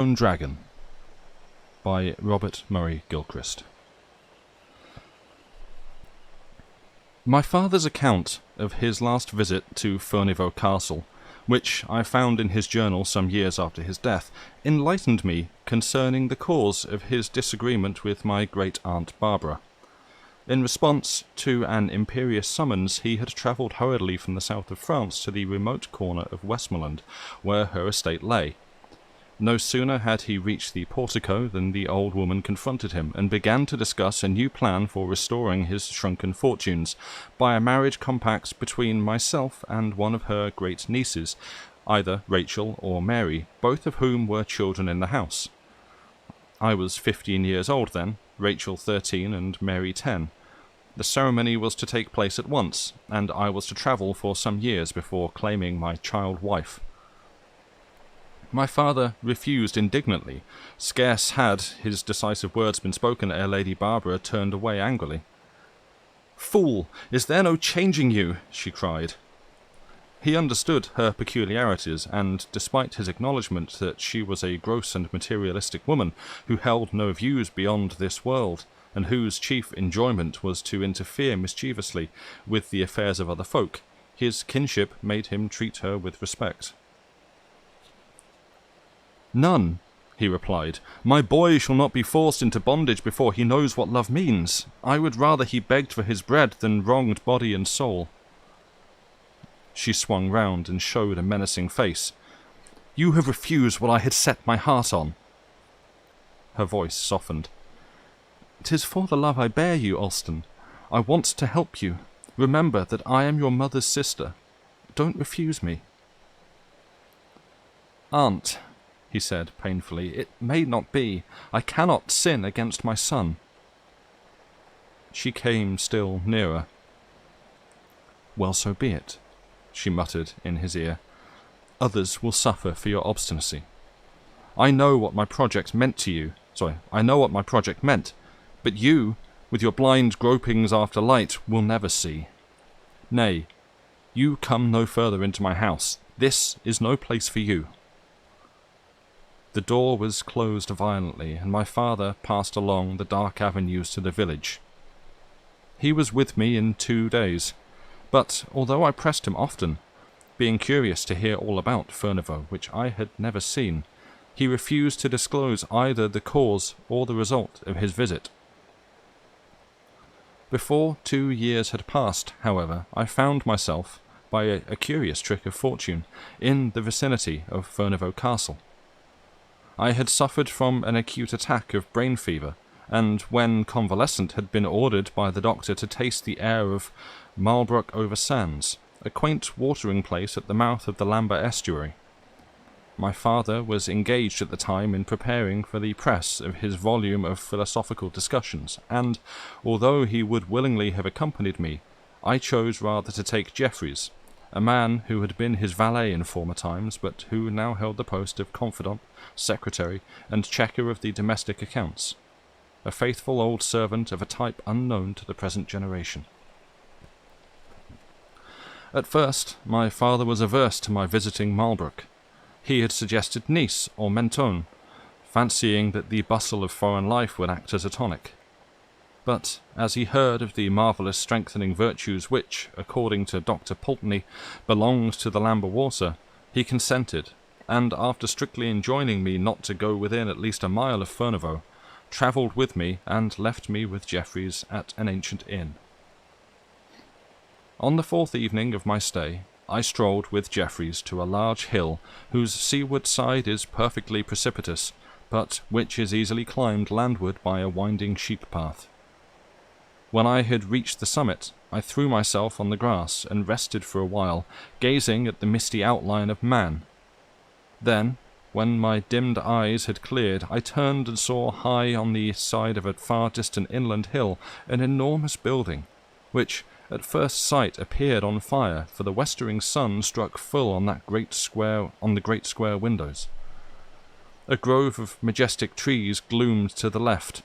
Unknown Dragon by Robert Murray Gilchrist. My father's account of his last visit to Furnival Castle, which I found in his journal some years after his death, enlightened me concerning the cause of his disagreement with my great-aunt Barbara. In response to an imperious summons, he had travelled hurriedly from the south of France to the remote corner of Westmoreland, where her estate lay. No sooner had he reached the portico than the old woman confronted him, and began to discuss a new plan for restoring his shrunken fortunes, by a marriage compact between myself and one of her great nieces, either Rachel or Mary, both of whom were children in the house. I was 15 years old then, Rachel 13 and Mary 10. The ceremony was to take place at once, and I was to travel for some years before claiming my child wife. My father refused indignantly. Scarce had his decisive words been spoken ere Lady Barbara turned away angrily. "Fool, is there no changing you?" she cried. He understood her peculiarities, and despite his acknowledgment that she was a gross and materialistic woman who held no views beyond this world, and whose chief enjoyment was to interfere mischievously with the affairs of other folk, his kinship made him treat her with respect. "None," he replied. "My boy shall not be forced into bondage before he knows what love means. I would rather he begged for his bread than wronged body and soul." She swung round and showed a menacing face. "You have refused what I had set my heart on." Her voice softened. "'Tis for the love I bear you, Alston. I want to help you. Remember that I am your mother's sister. Don't refuse me." "Aunt," he said painfully, "it may not be. I cannot sin against my son." She came still nearer. "Well, so be it," she muttered in his ear. "Others will suffer for your obstinacy. I know what my project meant, but you, with your blind gropings after light, will never see. Nay, you come no further into my house. This is no place for you." The door was closed violently, and my father passed along the dark avenues to the village. He was with me in 2 days, but although I pressed him often, being curious to hear all about Furnival, which I had never seen, he refused to disclose either the cause or the result of his visit. Before 2 years had passed, however, I found myself, by a curious trick of fortune, in the vicinity of Furnival Castle. I had suffered from an acute attack of brain fever, and when convalescent had been ordered by the doctor to taste the air of Marlbrook-over-Sands, a quaint watering place at the mouth of the Lambert estuary. My father was engaged at the time in preparing for the press of his volume of philosophical discussions, and, although he would willingly have accompanied me, I chose rather to take Jeffreys, a man who had been his valet in former times, but who now held the post of confidant, secretary, and checker of the domestic accounts, a faithful old servant of a type unknown to the present generation. At first, my father was averse to my visiting Marlbrook. He had suggested Nice or Mentone, fancying that the bustle of foreign life would act as a tonic. But as he heard of the marvellous strengthening virtues which, according to Dr. Pulteney, belonged to the Lambert water, he consented, and after strictly enjoining me not to go within at least a mile of Furnival, travelled with me and left me with Jeffreys at an ancient inn. On the 4th evening of my stay, I strolled with Jeffreys to a large hill whose seaward side is perfectly precipitous, but which is easily climbed landward by a winding sheep path. When I had reached the summit, I threw myself on the grass and rested for a while, gazing at the misty outline of man. Then, when my dimmed eyes had cleared, I turned and saw high on the side of a far-distant inland hill an enormous building, which at first sight appeared on fire, for the westering sun struck full on the great square windows. A grove of majestic trees gloomed to the left,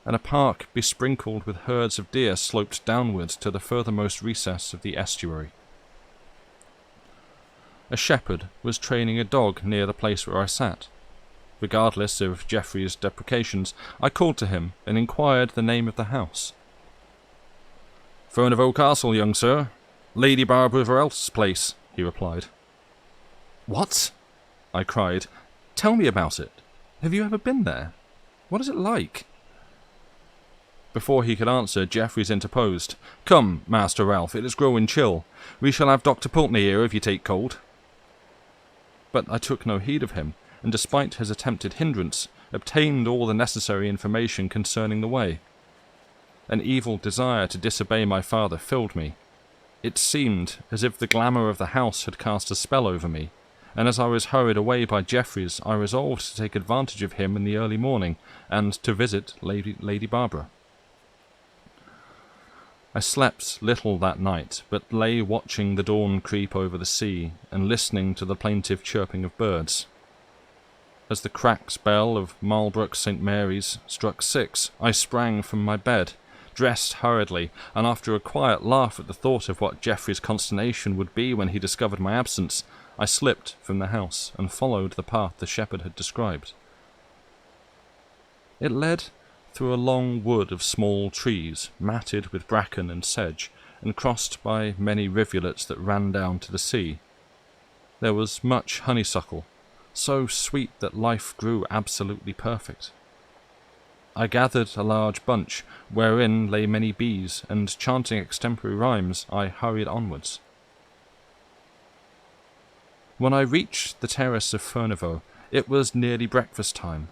and a park besprinkled with herds of deer sloped downwards to the furthermost recess of the estuary. A shepherd was training a dog near the place where I sat. Regardless of Geoffrey's deprecations, I called to him and inquired the name of the house. "Furnival Castle, young sir. Lady Barbara Varelth's place," he replied. "What?" I cried. "Tell me about it. Have you ever been there? What is it like?" Before he could answer, Jeffreys interposed. "Come, Master Ralph, it is growing chill. We shall have Dr. Pulteney here if you take cold." But I took no heed of him, and despite his attempted hindrance, obtained all the necessary information concerning the way. An evil desire to disobey my father filled me. It seemed as if the glamour of the house had cast a spell over me, and as I was hurried away by Jeffreys, I resolved to take advantage of him in the early morning, and to visit Lady Barbara. I slept little that night, but lay watching the dawn creep over the sea, and listening to the plaintive chirping of birds. As the cracked bell of Marlbrook St. Mary's struck 6, I sprang from my bed, dressed hurriedly, and after a quiet laugh at the thought of what Geoffrey's consternation would be when he discovered my absence, I slipped from the house and followed the path the shepherd had described. It led through a long wood of small trees, matted with bracken and sedge, and crossed by many rivulets that ran down to the sea. There was much honeysuckle, so sweet that life grew absolutely perfect. I gathered a large bunch, wherein lay many bees, and chanting extemporary rhymes, I hurried onwards. When I reached the terrace of Furnival, it was nearly breakfast time.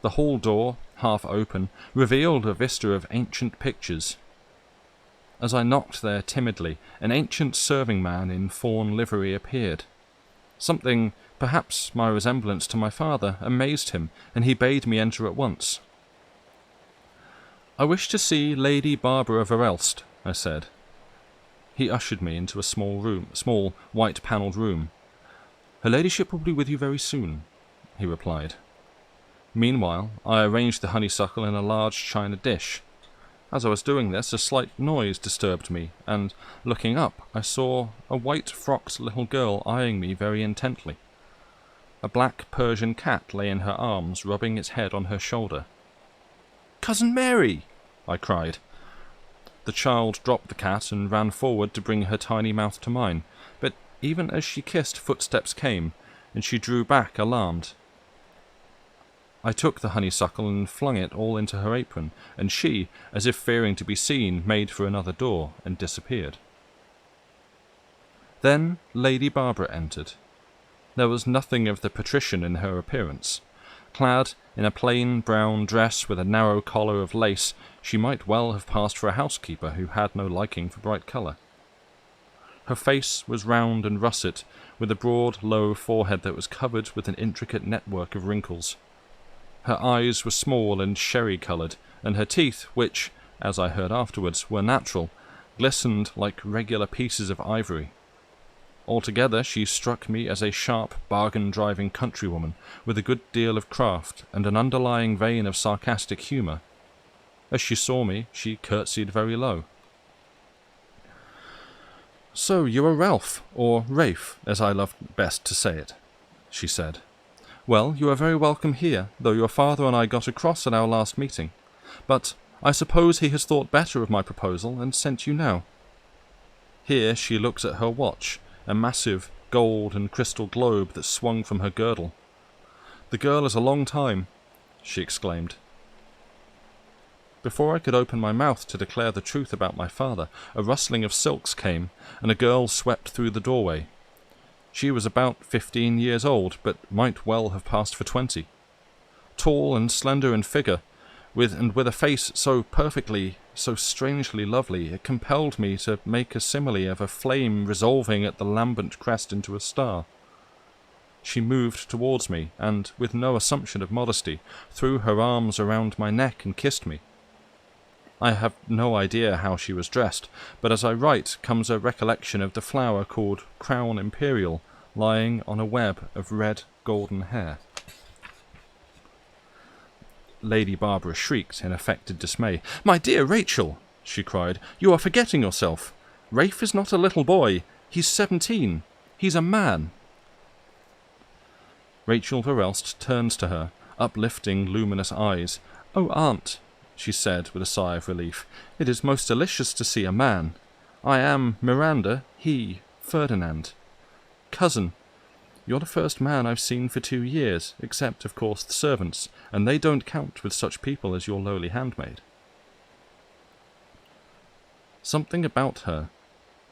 The hall door, half open, revealed a vista of ancient pictures. As I knocked there timidly, an ancient serving-man in fawn livery appeared. Something, perhaps my resemblance to my father, amazed him, and he bade me enter at once. "I wish to see Lady Barbara Varelth," I said. He ushered me into a small white-panelled room. "Her ladyship will be with you very soon," he replied. Meanwhile, I arranged the honeysuckle in a large china dish. As I was doing this, a slight noise disturbed me, and, looking up, I saw a white-frocked little girl eyeing me very intently. A black Persian cat lay in her arms, rubbing its head on her shoulder. "Cousin Mary!" I cried. The child dropped the cat and ran forward to bring her tiny mouth to mine, but even as she kissed, footsteps came, and she drew back alarmed. I took the honeysuckle and flung it all into her apron, and she, as if fearing to be seen, made for another door and disappeared. Then Lady Barbara entered. There was nothing of the patrician in her appearance. Clad in a plain brown dress with a narrow collar of lace, she might well have passed for a housekeeper who had no liking for bright colour. Her face was round and russet, with a broad, low forehead that was covered with an intricate network of wrinkles. Her eyes were small and sherry-coloured, and her teeth, which, as I heard afterwards, were natural, glistened like regular pieces of ivory. Altogether she struck me as a sharp, bargain-driving countrywoman, with a good deal of craft and an underlying vein of sarcastic humour. As she saw me, she curtsied very low. "So you are Ralph, or Rafe, as I love best to say it," she said. "Well, you are very welcome here, though your father and I got across at our last meeting. But I suppose he has thought better of my proposal and sent you now." Here she looked at her watch, a massive gold and crystal globe that swung from her girdle. "The girl is a long time," she exclaimed. Before I could open my mouth to declare the truth about my father, a rustling of silks came, and a girl swept through the doorway. She was about 15 years old, but might well have passed for 20. Tall and slender in figure, with a face so perfectly, so strangely lovely, it compelled me to make a simile of a flame resolving at the lambent crest into a star. She moved towards me, and, with no assumption of modesty, threw her arms around my neck and kissed me. I have no idea how she was dressed, but as I write comes a recollection of the flower called Crown Imperial, lying on a web of red golden hair. Lady Barbara shrieked in affected dismay. "My dear Rachel," she cried, "you are forgetting yourself. Rafe is not a little boy. He's 17. He's a man." Rachel Verelst turns to her, uplifting luminous eyes. "Oh, Aunt," she said with a sigh of relief, "it is most delicious to see a man. I am Miranda, he, Ferdinand. Cousin, you're the first man I've seen for 2 years, except, of course, the servants, and they don't count with such people as your lowly handmaid." Something about her,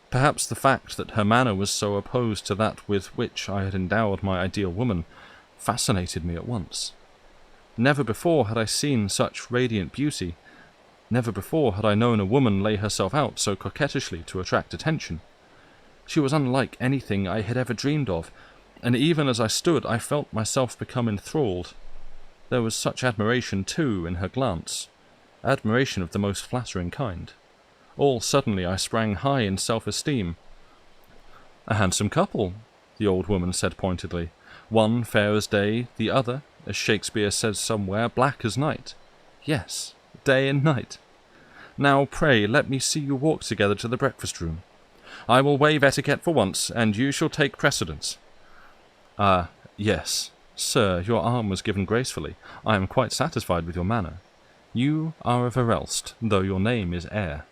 perhaps the fact that her manner was so opposed to that with which I had endowed my ideal woman, fascinated me at once. Never before had I seen such radiant beauty. Never before had I known a woman lay herself out so coquettishly to attract attention. She was unlike anything I had ever dreamed of, and even as I stood I felt myself become enthralled. There was such admiration, too, in her glance, admiration of the most flattering kind. All suddenly I sprang high in self-esteem. "A handsome couple," the old woman said pointedly. "One fair as day, the other, as Shakespeare says somewhere, black as night. Yes, day and night. Now, pray, let me see you walk together to the breakfast-room. I will waive etiquette for once, and you shall take precedence." "Ah, yes. Sir, your arm was given gracefully. I am quite satisfied with your manner. You are a Verelst, though your name is Eyre."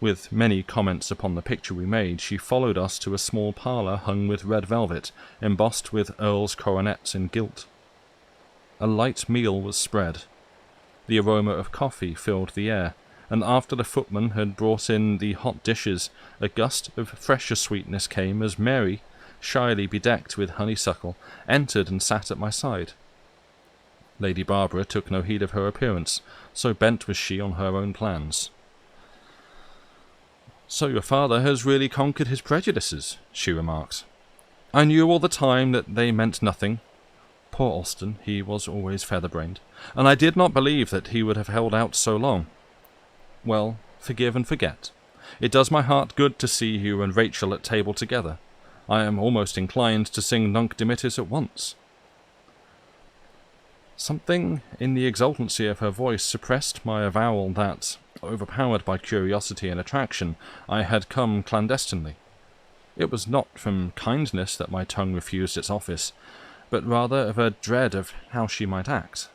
With many comments upon the picture we made, she followed us to a small parlour hung with red velvet, embossed with earls' coronets in gilt. A light meal was spread. The aroma of coffee filled the air, and after the footman had brought in the hot dishes, a gust of fresher sweetness came as Mary, shyly bedecked with honeysuckle, entered and sat at my side. Lady Barbara took no heed of her appearance, so bent was she on her own plans. "So your father has really conquered his prejudices," she remarked. "I knew all the time that they meant nothing. Poor Alston, he was always feather-brained, and I did not believe that he would have held out so long. Well, forgive and forget. It does my heart good to see you and Rachel at table together. I am almost inclined to sing Nunc Dimittis at once." Something in the exultancy of her voice suppressed my avowal that, overpowered by curiosity and attraction, I had come clandestinely. It was not from kindness that my tongue refused its office, but rather of a dread of how she might act.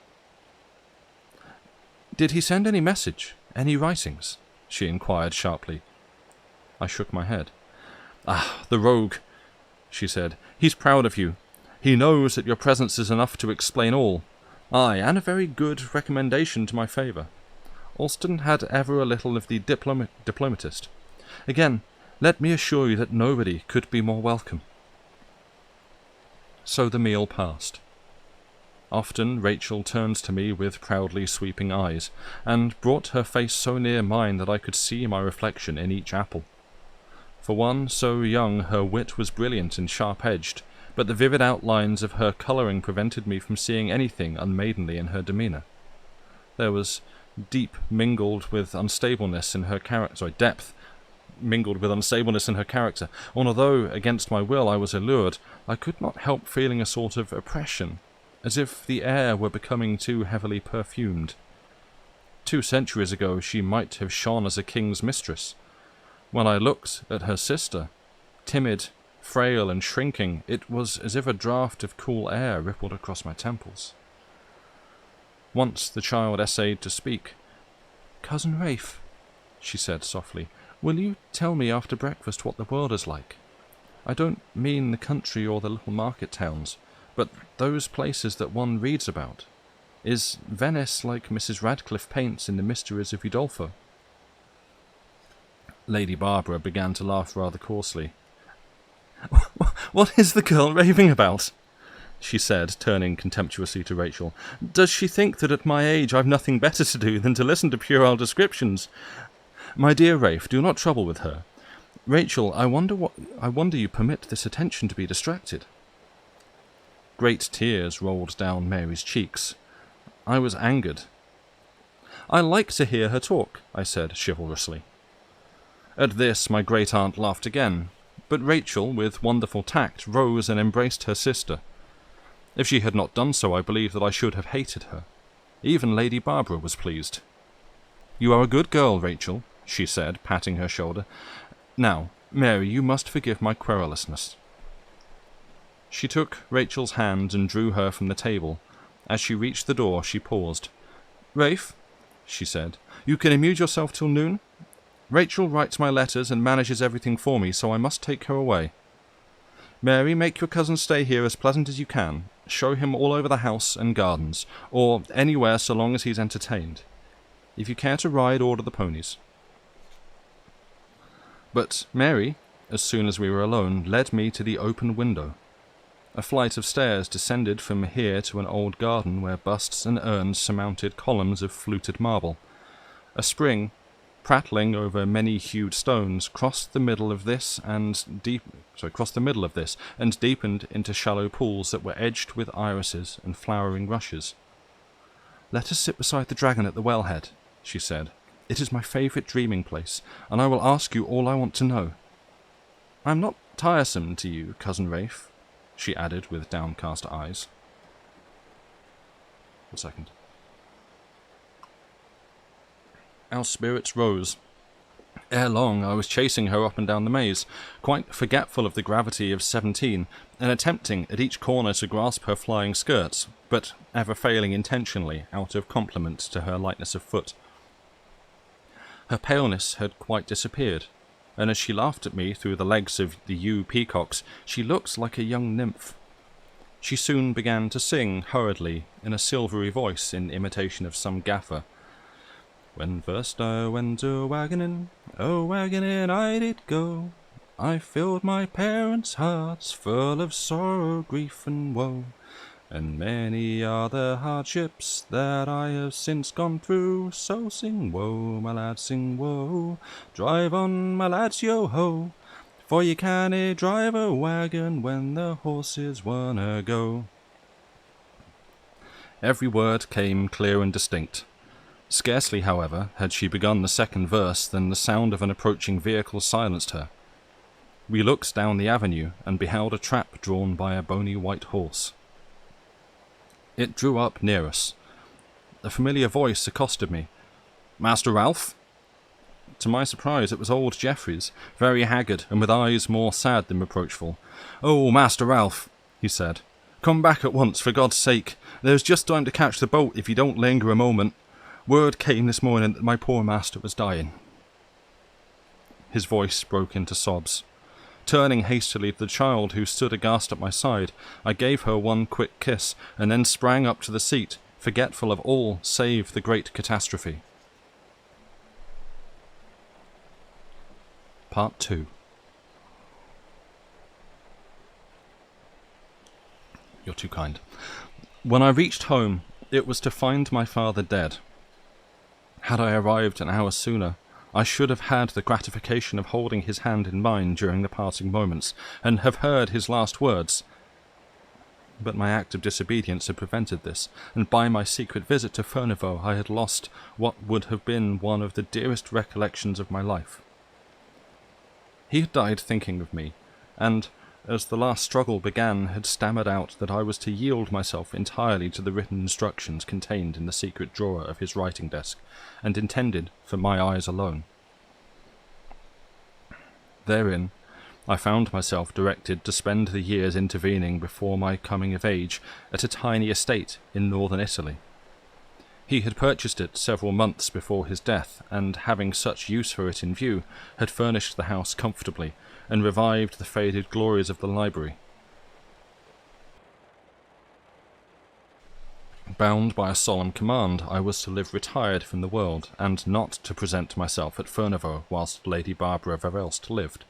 "Did he send any message? Any writings?" she inquired sharply. I shook my head. "Ah, the rogue," she said. "He's proud of you. He knows that your presence is enough to explain all. Aye, and a very good recommendation to my favour. Alston had ever a little of the diplomatist. Again, let me assure you that nobody could be more welcome." So the meal passed. Often Rachel turned to me with proudly sweeping eyes, and brought her face so near mine that I could see my reflection in each apple. For one so young her wit was brilliant and sharp-edged, but the vivid outlines of her colouring prevented me from seeing anything unmaidenly in her demeanour. There was depth mingled with unstableness in her character, and although, against my will, I was allured, I could not help feeling a sort of oppression, as if the air were becoming too heavily perfumed. 2 centuries ago she might have shone as a king's mistress. When I looked at her sister, timid, frail and shrinking, it was as if a draught of cool air rippled across my temples. Once the child essayed to speak. "Cousin Rafe," she said softly, "will you tell me after breakfast what the world is like? I don't mean the country or the little market towns, but those places that one reads about. Is Venice like Mrs. Radcliffe paints in The Mysteries of Udolpho?" Lady Barbara began to laugh rather coarsely. "What is the girl raving about?" she said, turning contemptuously to Rachel. "Does she think that at my age I've nothing better to do than to listen to puerile descriptions? My dear Rafe, do not trouble with her. Rachel, I wonder you permit this attention to be distracted." Great tears rolled down Mary's cheeks. I was angered. "I like to hear her talk," I said chivalrously. At this my great-aunt laughed again, but Rachel, with wonderful tact, rose and embraced her sister. If she had not done so, I believe that I should have hated her. Even Lady Barbara was pleased. "You are a good girl, Rachel," she said, patting her shoulder. "Now, Mary, you must forgive my querulousness." She took Rachel's hand and drew her from the table. As she reached the door, she paused. "Rafe," she said, "you can amuse yourself till noon? Rachel writes my letters and manages everything for me, so I must take her away. Mary, make your cousin's stay here as pleasant as you can. Show him all over the house and gardens, or anywhere so long as he's entertained. If you care to ride, order the ponies." But Mary, as soon as we were alone, led me to the open window. A flight of stairs descended from here to an old garden where busts and urns surmounted columns of fluted marble. A spring, prattling over many-hued stones, crossed the middle of this and deepened into shallow pools that were edged with irises and flowering rushes. "Let us sit beside the dragon at the wellhead," she said. "It is my favourite dreaming place, and I will ask you all I want to know. I am not tiresome to you, Cousin Rafe," she added with downcast eyes. A second. Our spirits rose. Ere long I was chasing her up and down the maze, quite forgetful of the gravity of 17, and attempting at each corner to grasp her flying skirts, but ever failing intentionally out of compliment to her lightness of foot. Her paleness had quite disappeared, and as she laughed at me through the legs of the yew peacocks, she looked like a young nymph. She soon began to sing hurriedly in a silvery voice in imitation of some gaffer. "When first I went a-waggoning I did go. I filled my parents' hearts full of sorrow, grief, and woe. And many are the hardships that I have since gone through. So sing woe, my lads, sing woe. Drive on, my lads, yo-ho. For you cannae drive a wagon when the horses wanna go." Every word came clear and distinct. Scarcely, however, had she begun the second verse than the sound of an approaching vehicle silenced her. We looked down the avenue and beheld a trap drawn by a bony white horse. It drew up near us. A familiar voice accosted me. "Master Ralph?" To my surprise, it was old Jeffries, very haggard and with eyes more sad than reproachful. "Oh, Master Ralph," he said, "come back at once, for God's sake. There's just time to catch the boat if you don't linger a moment. Word came this morning that my poor master was dying." His voice broke into sobs. Turning hastily to the child who stood aghast at my side, I gave her one quick kiss, and then sprang up to the seat, forgetful of all save the great catastrophe. Part 2. You're too kind. When I reached home, it was to find my father dead. Had I arrived an hour sooner, I should have had the gratification of holding his hand in mine during the parting moments, and have heard his last words. But my act of disobedience had prevented this, and by my secret visit to Furnival I had lost what would have been one of the dearest recollections of my life. He had died thinking of me, and, as the last struggle began, had stammered out that I was to yield myself entirely to the written instructions contained in the secret drawer of his writing desk, and intended for my eyes alone. Therein, I found myself directed to spend the years intervening before my coming of age at a tiny estate in northern Italy. He had purchased it several months before his death, and having such use for it in view, had furnished the house comfortably, and revived the faded glories of the library. Bound by a solemn command, I was to live retired from the world, and not to present myself at Furnival whilst Lady Barbara Verelst lived.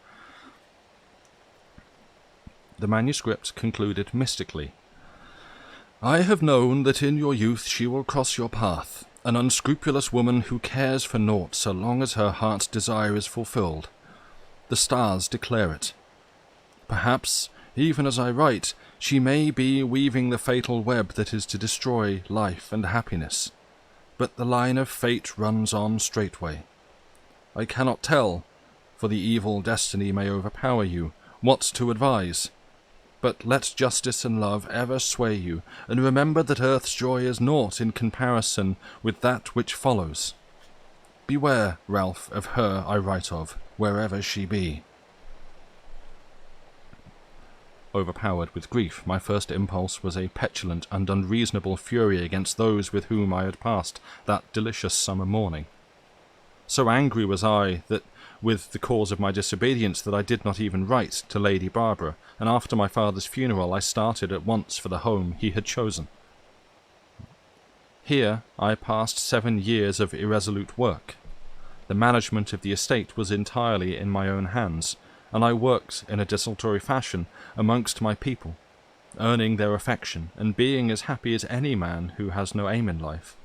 The manuscript concluded mystically. "I have known that in your youth she will cross your path, an unscrupulous woman who cares for naught so long as her heart's desire is fulfilled. The stars declare it. Perhaps, even as I write, she may be weaving the fatal web that is to destroy life and happiness. But the line of fate runs on straightway. I cannot tell, for the evil destiny may overpower you, what to advise. But let justice and love ever sway you, and remember that earth's joy is naught in comparison with that which follows. Beware, Ralph, of her I write of, wherever she be." Overpowered with grief, my first impulse was a petulant and unreasonable fury against those with whom I had passed that delicious summer morning. So angry was I with the cause of my disobedience that I did not even write to Lady Barbara, and after my father's funeral I started at once for the home he had chosen. Here I passed 7 years of irresolute work. The management of the estate was entirely in my own hands, and I worked in a desultory fashion amongst my people, earning their affection and being as happy as any man who has no aim in life.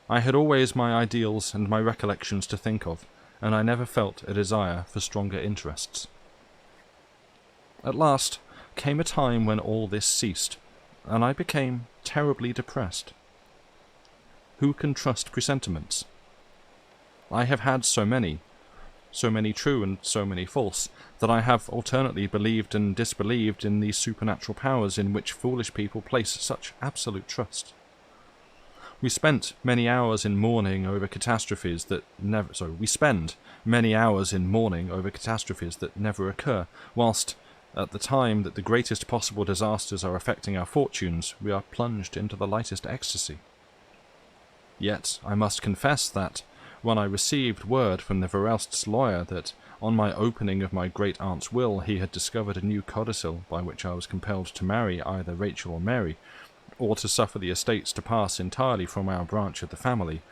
I had always my ideals and my recollections to think of, and I never felt a desire for stronger interests. At last came a time when all this ceased, and I became terribly depressed. Who can trust presentiments? I have had so many true and so many false, that I have alternately believed and disbelieved in these supernatural powers in which foolish people place such absolute trust. We spent many hours in mourning over catastrophes that never occur, whilst at the time that the greatest possible disasters are affecting our fortunes, we are plunged into the lightest ecstasy. Yet I must confess that, when I received word from the Verelst's lawyer that, on my opening of my great-aunt's will, he had discovered a new codicil by which I was compelled to marry either Rachel or Mary, or to suffer the estates to pass entirely from our branch of the family,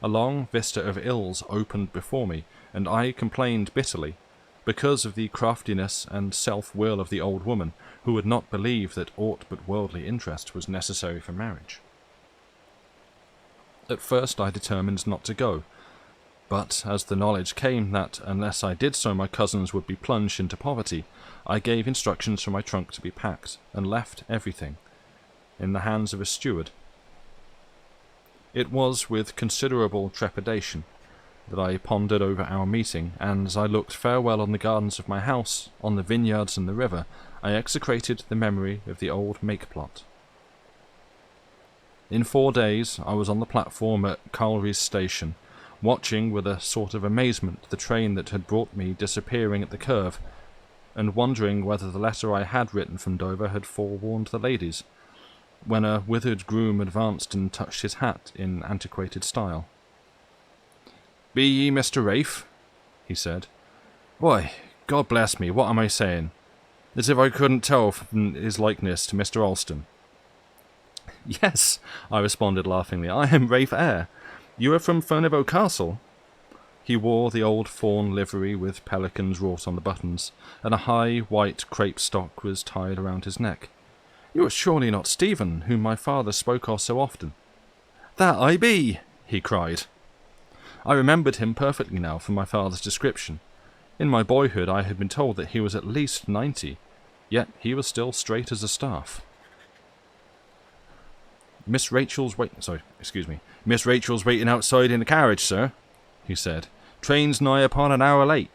a long vista of ills opened before me, and I complained bitterly, because of the craftiness and self-will of the old woman, who would not believe that aught but worldly interest was necessary for marriage. At first I determined not to go, but as the knowledge came that unless I did so my cousins would be plunged into poverty, I gave instructions for my trunk to be packed, and left everything in the hands of a steward. It was with considerable trepidation that I pondered over our meeting, and as I looked farewell on the gardens of my house, on the vineyards and the river, I execrated the memory of the old make-plot. In 4 days I was on the platform at Carlry's station, watching with a sort of amazement the train that had brought me disappearing at the curve, and wondering whether the letter I had written from Dover had forewarned the ladies, when a withered groom advanced and touched his hat in antiquated style. "Be ye Mr. Rafe?" he said. "Why, God bless me, what am I saying? As if I couldn't tell from his likeness to Mr. Alston." "Yes," I responded laughingly, "I am Rafe Eyre. You are from Furnival Castle?" He wore the old fawn livery with pelicans wrought on the buttons, and a high white crape stock was tied around his neck. "You are surely not Stephen, whom my father spoke of so often?" "That I be!" he cried. I remembered him perfectly now from my father's description. In my boyhood I had been told that he was at least 90, yet he was still straight as a staff. Miss Rachel's waiting outside in the carriage, sir," he said. "Train's nigh upon an hour late."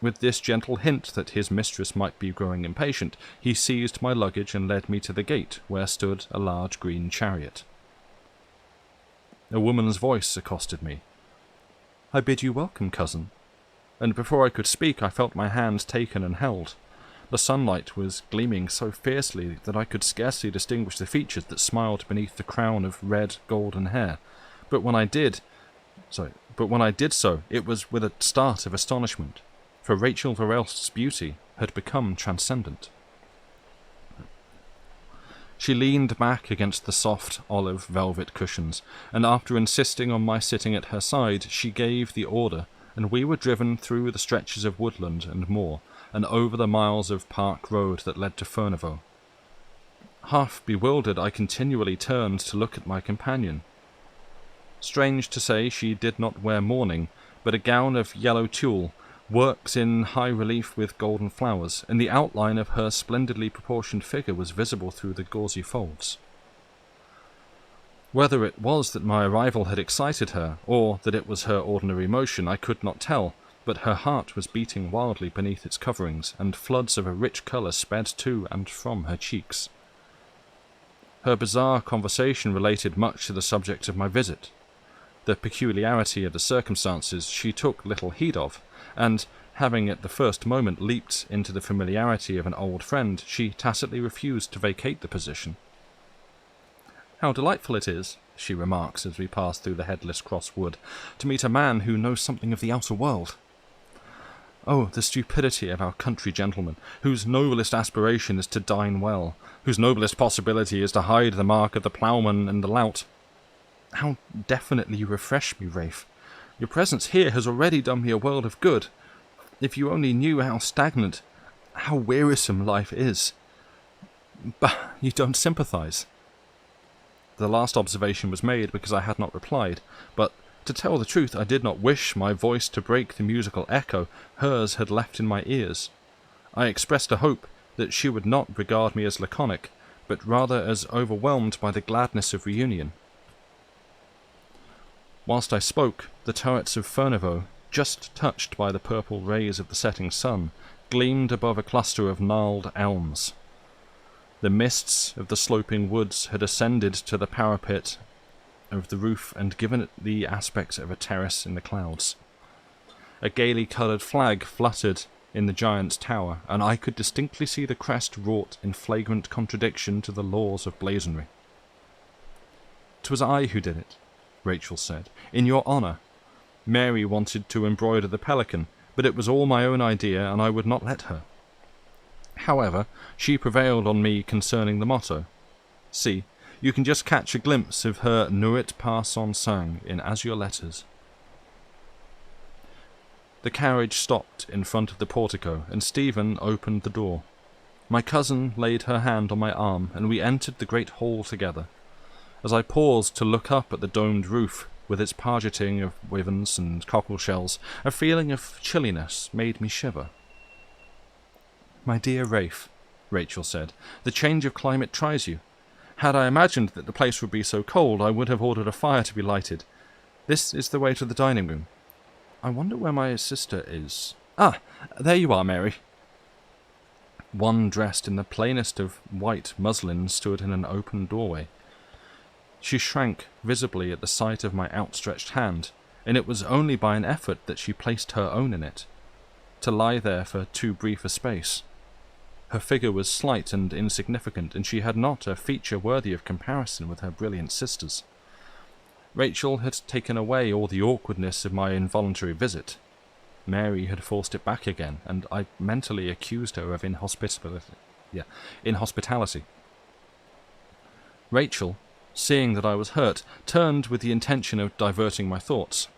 With this gentle hint that his mistress might be growing impatient, he seized my luggage and led me to the gate, where stood a large green chariot. A woman's voice accosted me. "I bid you welcome, cousin," and before I could speak I felt my hands taken and held. The sunlight was gleaming so fiercely that I could scarcely distinguish the features that smiled beneath the crown of red golden hair, but when I did so, it was with a start of astonishment, for Rachel Verelst's beauty had become transcendent. She leaned back against the soft olive velvet cushions, and after insisting on my sitting at her side, she gave the order, and we were driven through the stretches of woodland and moor, and over the miles of park road that led to Furnival. Half bewildered, I continually turned to look at my companion. Strange to say, she did not wear mourning, but a gown of yellow tulle, works in high relief with golden flowers, and the outline of her splendidly proportioned figure was visible through the gauzy folds. Whether it was that my arrival had excited her, or that it was her ordinary motion, I could not tell, but her heart was beating wildly beneath its coverings, and floods of a rich colour sped to and from her cheeks. Her bizarre conversation related much to the subject of my visit. The peculiarity of the circumstances she took little heed of, and, Having at the first moment leaped into the familiarity of an old friend, she tacitly refused to vacate the position. "How delightful it is," she remarks as we pass through the Headless Cross Wood, "to meet a man who knows something of the outer world. Oh, the stupidity of our country gentlemen, whose noblest aspiration is to dine well, whose noblest possibility is to hide the mark of the ploughman and the lout. How definitely you refresh me, Rafe. Your presence here has already done me a world of good. If you only knew how stagnant, how wearisome life is. Bah, you don't sympathise." The last observation was made because I had not replied, but, to tell the truth, I did not wish my voice to break the musical echo hers had left in my ears. I expressed a hope that she would not regard me as laconic, but rather as overwhelmed by the gladness of reunion. Whilst I spoke, the turrets of Furnival, just touched by the purple rays of the setting sun, gleamed above a cluster of gnarled elms. The mists of the sloping woods had ascended to the parapet of the roof and given it the aspect of a terrace in the clouds. A gaily coloured flag fluttered in the giant's tower, and I could distinctly see the crest wrought in flagrant contradiction to the laws of blazonry. "'Twas I who did it," Rachel said, "in your honour. Mary wanted to embroider the pelican, but it was all my own idea, and I would not let her. However, she prevailed on me concerning the motto. See, you can just catch a glimpse of her nuit pas en sang in azure letters." The carriage stopped in front of the portico, and Stephen opened the door. My cousin laid her hand on my arm, and we entered the great hall together. As I paused to look up at the domed roof, with its pargeting of wyverns and cockle-shells, a feeling of chilliness made me shiver. "My dear Rafe," Rachel said, "the change of climate tries you. Had I imagined that the place would be so cold, I would have ordered a fire to be lighted. This is the way to the dining room. I wonder where my sister is. Ah, there you are, Mary." One dressed in the plainest of white muslin stood in an open doorway. She shrank visibly at the sight of my outstretched hand, and it was only by an effort that she placed her own in it, to lie there for too brief a space. Her figure was slight and insignificant, and she had not a feature worthy of comparison with her brilliant sisters. Rachel had taken away all the awkwardness of my involuntary visit. Mary had forced it back again, and I mentally accused her of inhospitality. Rachel, seeing that I was hurt, turned with the intention of diverting my thoughts.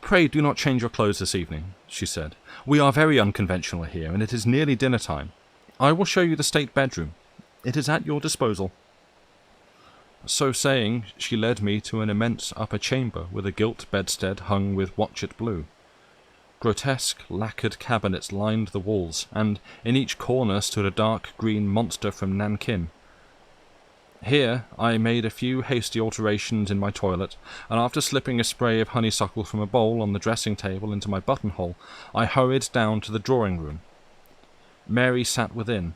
"Pray do not change your clothes this evening," she said. "We are very unconventional here, and it is nearly dinner time. I will show you the state bedroom. It is at your disposal." So saying, she led me to an immense upper chamber with a gilt bedstead hung with watchet blue. Grotesque lacquered cabinets lined the walls, and in each corner stood a dark green monster from Nankin. Here I made a few hasty alterations in my toilet, and after slipping a spray of honeysuckle from a bowl on the dressing table into my buttonhole, I hurried down to the drawing-room. Mary sat within,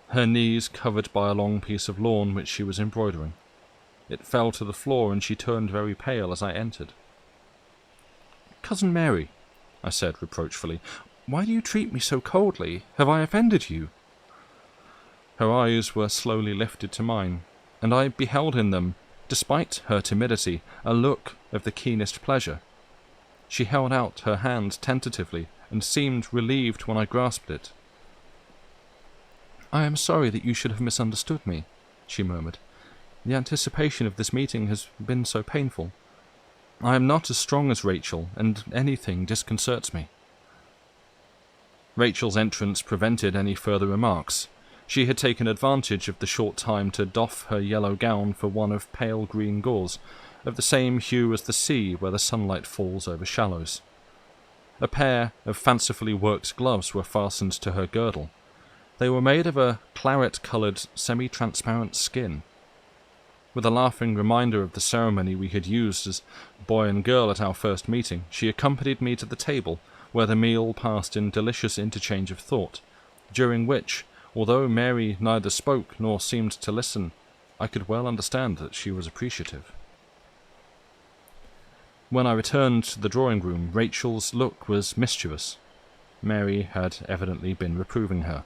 her knees covered by a long piece of lawn which she was embroidering. It fell to the floor, and she turned very pale as I entered. "Cousin Mary," I said reproachfully, "why do you treat me so coldly? Have I offended you?" Her eyes were slowly lifted to mine, and I beheld in them, despite her timidity, a look of the keenest pleasure. She held out her hand tentatively, and seemed relieved when I grasped it. "I am sorry that you should have misunderstood me," she murmured. "The anticipation of this meeting has been so painful. I am not as strong as Rachel, and anything disconcerts me." Rachel's entrance prevented any further remarks. She had taken advantage of the short time to doff her yellow gown for one of pale green gauze, of the same hue as the sea where the sunlight falls over shallows. A pair of fancifully worked gloves were fastened to her girdle. They were made of a claret-coloured, semi-transparent skin. With a laughing reminder of the ceremony we had used as boy and girl at our first meeting, she accompanied me to the table, where the meal passed in delicious interchange of thought, during which, although Mary neither spoke nor seemed to listen, I could well understand that she was appreciative. When I returned to the drawing-room, Rachel's look was mischievous. Mary had evidently been reproving her.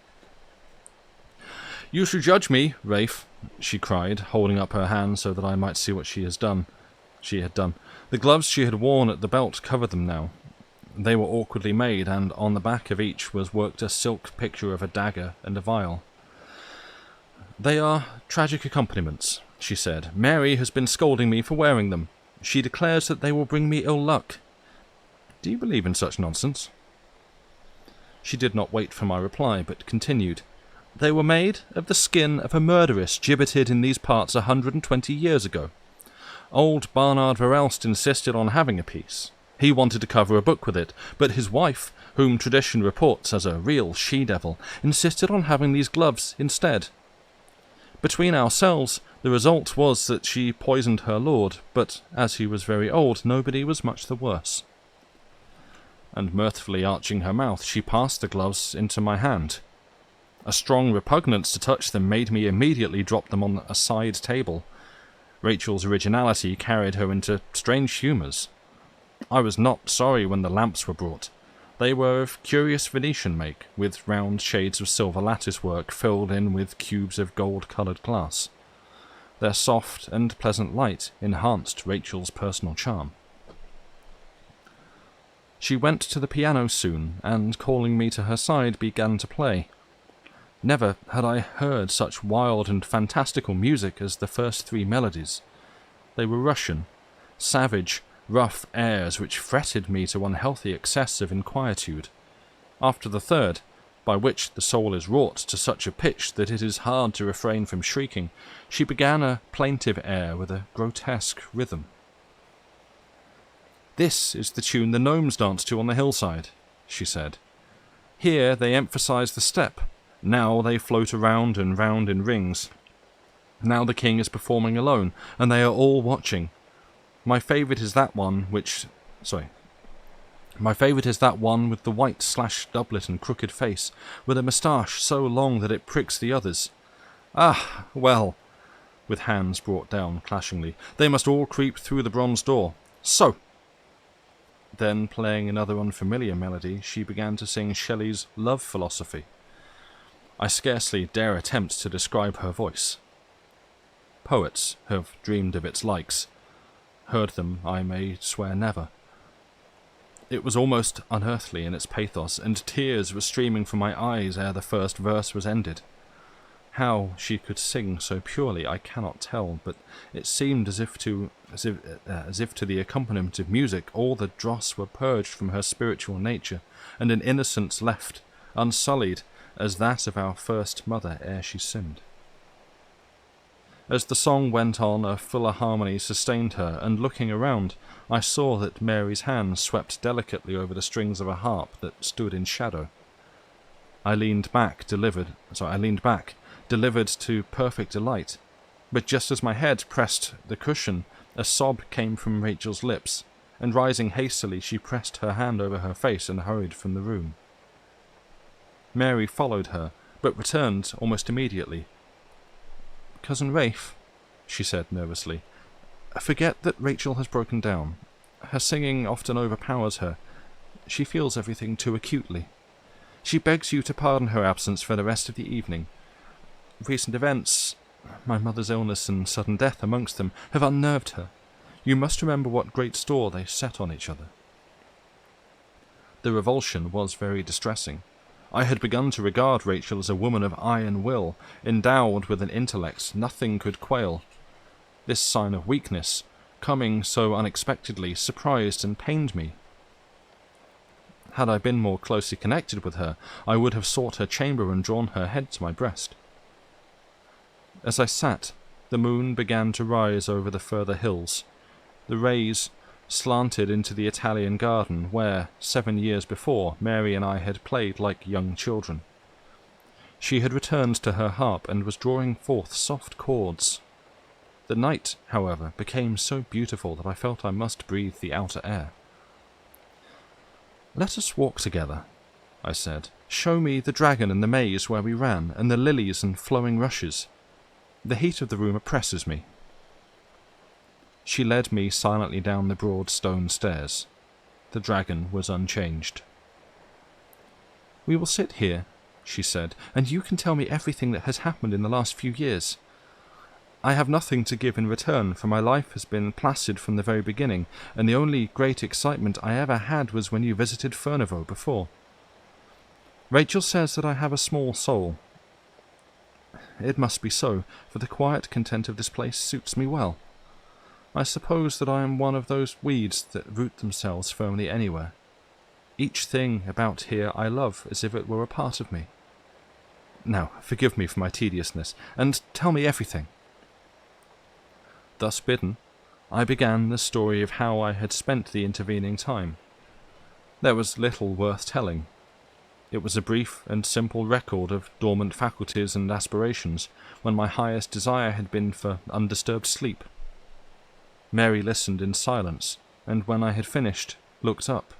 "You should judge me, Rafe," she cried, holding up her hand so that I might see what she had done. The gloves she had worn at the belt covered them now. They were awkwardly made, and on the back of each was worked a silk picture of a dagger and a vial. "They are tragic accompaniments," she said. "Mary has been scolding me for wearing them. She declares that they will bring me ill luck. Do you believe in such nonsense?" She did not wait for my reply, but continued. "They were made of the skin of a murderess gibbeted in these parts 120 years ago. Old Barnard Verelst insisted on having a piece. He wanted to cover a book with it, but his wife, whom tradition reports as a real she-devil, insisted on having these gloves instead. Between ourselves, the result was that she poisoned her lord, but as he was very old, nobody was much the worse." And mirthfully arching her mouth, she passed the gloves into my hand. A strong repugnance to touch them made me immediately drop them on a side table. Rachel's originality carried her into strange humours. I was not sorry when the lamps were brought. They were of curious Venetian make, with round shades of silver lattice-work filled in with cubes of gold-coloured glass. Their soft and pleasant light enhanced Rachel's personal charm. She went to the piano soon, and calling me to her side, began to play. Never had I heard such wild and fantastical music as the first three melodies. They were Russian, savage, rough airs which fretted me to unhealthy excess of inquietude. After the third, by which the soul is wrought to such a pitch that it is hard to refrain from shrieking, she began a plaintive air with a grotesque rhythm. "This is the tune the gnomes dance to on the hillside," she said. "Here they emphasize the step. Now they float around and round in rings. Now the king is performing alone, and they are all watching. My favourite is that one with the white slashed doublet and crooked face, with a moustache so long that it pricks the others. Ah, well," with hands brought down clashingly, "they must all creep through the bronze door. So!" Then, playing another unfamiliar melody, she began to sing Shelley's Love Philosophy. I scarcely dare attempt to describe her voice. Poets have dreamed of its likes. Heard them, I may swear, never. It was almost unearthly in its pathos, and tears were streaming from my eyes ere the first verse was ended. How she could sing so purely I cannot tell, but it seemed as if to the accompaniment of music all the dross were purged from her spiritual nature, and an innocence left, unsullied, as that of our first mother ere she sinned. As the song went on, a fuller harmony sustained her, and looking around, I saw that Mary's hands swept delicately over the strings of a harp that stood in shadow. I leaned back, delivered to perfect delight, but just as my head pressed the cushion, a sob came from Rachel's lips, and rising hastily, she pressed her hand over her face and hurried from the room. Mary followed her, but returned almost immediately. "Cousin Rafe," she said nervously, "forget that Rachel has broken down. Her singing often overpowers her. She feels everything too acutely. She begs you to pardon her absence for the rest of the evening. Recent events, my mother's illness and sudden death amongst them, have unnerved her. You must remember what great store they set on each other." The revulsion was very distressing. I had begun to regard Rachel as a woman of iron will, endowed with an intellect nothing could quail. This sign of weakness, coming so unexpectedly, surprised and pained me. Had I been more closely connected with her, I would have sought her chamber and drawn her head to my breast. As I sat, the moon began to rise over the further hills. The rays slanted into the Italian garden where, 7 years before, Mary and I had played like young children. She had returned to her harp and was drawing forth soft chords. The night, however, became so beautiful that I felt I must breathe the outer air. "Let us walk together," I said. "Show me the dragon and the maze where we ran, and the lilies and flowing rushes. The heat of the room oppresses me." She led me silently down the broad stone stairs. The dragon was unchanged. "We will sit here," she said, "and you can tell me everything that has happened in the last few years. I have nothing to give in return, for my life has been placid from the very beginning, and the only great excitement I ever had was when you visited Furnival before. Rachel says that I have a small soul. It must be so, for the quiet content of this place suits me well. I suppose that I am one of those weeds that root themselves firmly anywhere. Each thing about here I love as if it were a part of me. Now, forgive me for my tediousness, and tell me everything." Thus bidden, I began the story of how I had spent the intervening time. There was little worth telling. It was a brief and simple record of dormant faculties and aspirations, when my highest desire had been for undisturbed sleep. Mary listened in silence, and when I had finished, looked up.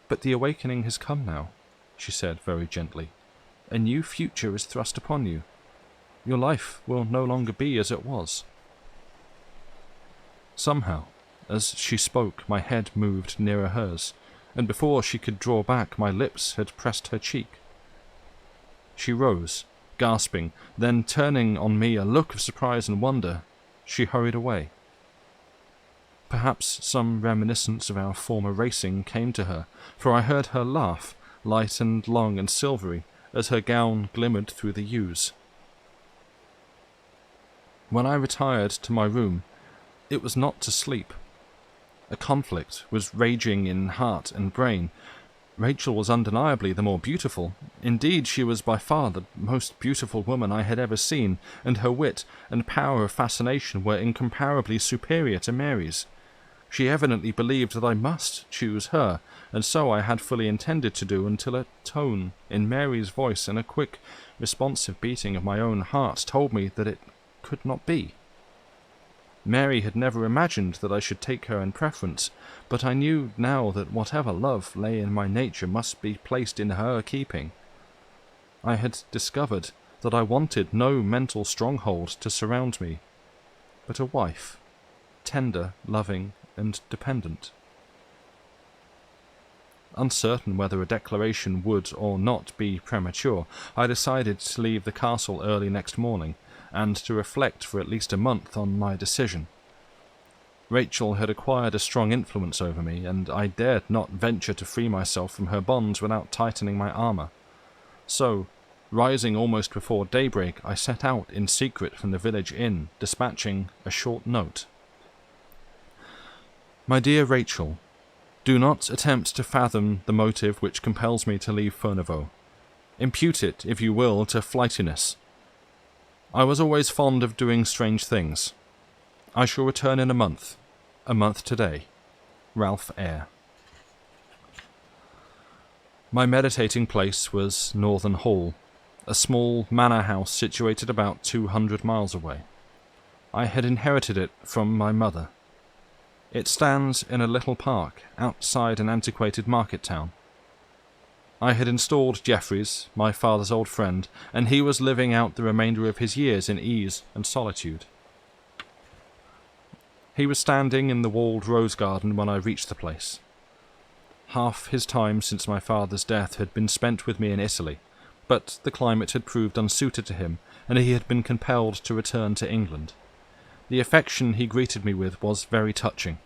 "But the awakening has come now," she said very gently. "A new future is thrust upon you. Your life will no longer be as it was." Somehow, as she spoke, my head moved nearer hers, and before she could draw back, my lips had pressed her cheek. She rose, gasping, then turning on me a look of surprise and wonder, she hurried away. Perhaps some reminiscence of our former racing came to her, for I heard her laugh, light and long and silvery, as her gown glimmered through the yews. When I retired to my room, it was not to sleep. A conflict was raging in heart and brain. Rachel was undeniably the more beautiful. Indeed, she was by far the most beautiful woman I had ever seen, and her wit and power of fascination were incomparably superior to Mary's. She evidently believed that I must choose her, and so I had fully intended to do, until a tone in Mary's voice and a quick, responsive beating of my own heart told me that it could not be. Mary had never imagined that I should take her in preference, but I knew now that whatever love lay in my nature must be placed in her keeping. I had discovered that I wanted no mental stronghold to surround me, but a wife, tender, loving, and dependent. Uncertain whether a declaration would or not be premature, I decided to leave the castle early next morning, and to reflect for at least a month on my decision. Rachel had acquired a strong influence over me, and I dared not venture to free myself from her bonds without tightening my armour. So, rising almost before daybreak, I set out in secret from the village inn, dispatching a short note. "My dear Rachel, do not attempt to fathom the motive which compels me to leave Furnival. Impute it, if you will, to flightiness. I was always fond of doing strange things. I shall return in a month today. Ralph Eyre." My meditating place was Northern Hall, a small manor house situated about 200 miles away. I had inherited it from my mother. It stands in a little park outside an antiquated market town. I had installed Jeffries, my father's old friend, and he was living out the remainder of his years in ease and solitude. He was standing in the walled rose garden when I reached the place. Half his time since my father's death had been spent with me in Italy, but the climate had proved unsuited to him, and he had been compelled to return to England. The affection he greeted me with was very touching.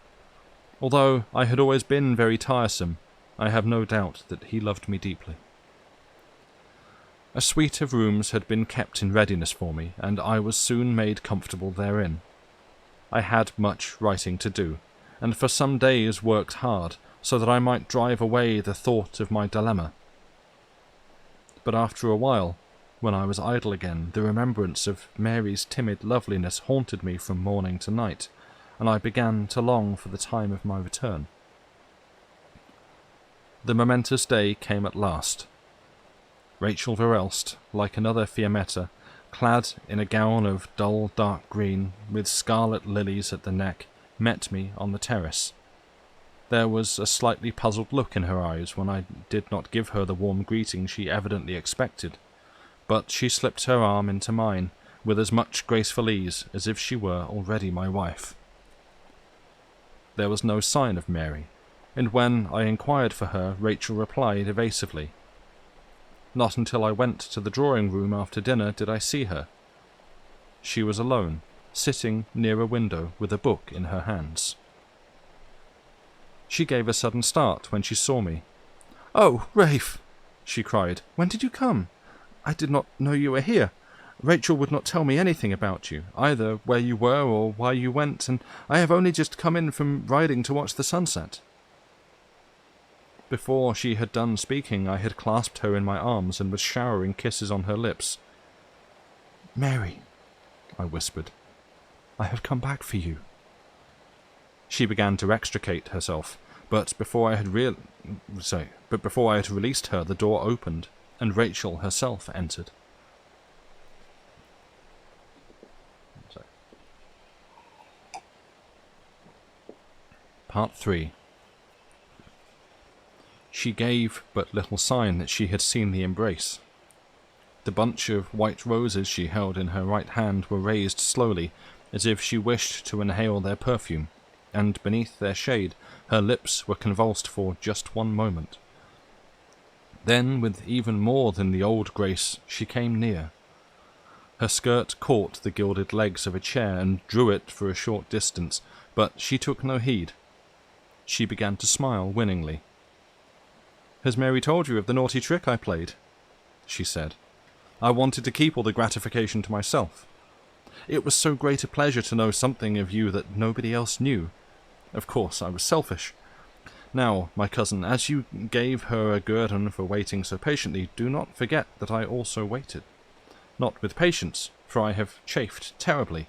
Although I had always been very tiresome, I have no doubt that he loved me deeply. A suite of rooms had been kept in readiness for me, and I was soon made comfortable therein. I had much writing to do, and for some days worked hard, so that I might drive away the thought of my dilemma. But after a while, when I was idle again, the remembrance of Mary's timid loveliness haunted me from morning to night, and I began to long for the time of my return. The momentous day came at last. Rachel Verelst, like another Fiammetta, clad in a gown of dull dark green, with scarlet lilies at the neck, met me on the terrace. There was a slightly puzzled look in her eyes when I did not give her the warm greeting she evidently expected, but she slipped her arm into mine with as much graceful ease as if she were already my wife. There was no sign of Mary, and when I inquired for her, Rachel replied evasively. Not until I went to the drawing-room after dinner did I see her. She was alone, sitting near a window with a book in her hands. She gave a sudden start when she saw me. "Oh, Rafe!" she cried. "When did you come? I did not know you were here. Rachel would not tell me anything about you, either where you were or why you went, and I have only just come in from riding to watch the sunset." Before she had done speaking, I had clasped her in my arms and was showering kisses on her lips. "Mary," I whispered, "I have come back for you." She began to extricate herself, but before I had released her, the door opened, and Rachel herself entered. Part 3. She gave but little sign that she had seen the embrace. The bunch of white roses she held in her right hand were raised slowly, as if she wished to inhale their perfume, and beneath their shade her lips were convulsed for just one moment. Then, with even more than the old grace, she came near. Her skirt caught the gilded legs of a chair and drew it for a short distance, but she took no heed. She began to smile winningly. "Has Mary told you of the naughty trick I played?" she said. "I wanted to keep all the gratification to myself. It was so great a pleasure to know something of you that nobody else knew. Of course, I was selfish. Now, my cousin, as you gave her a guerdon for waiting so patiently, do not forget that I also waited. Not with patience, for I have chafed terribly,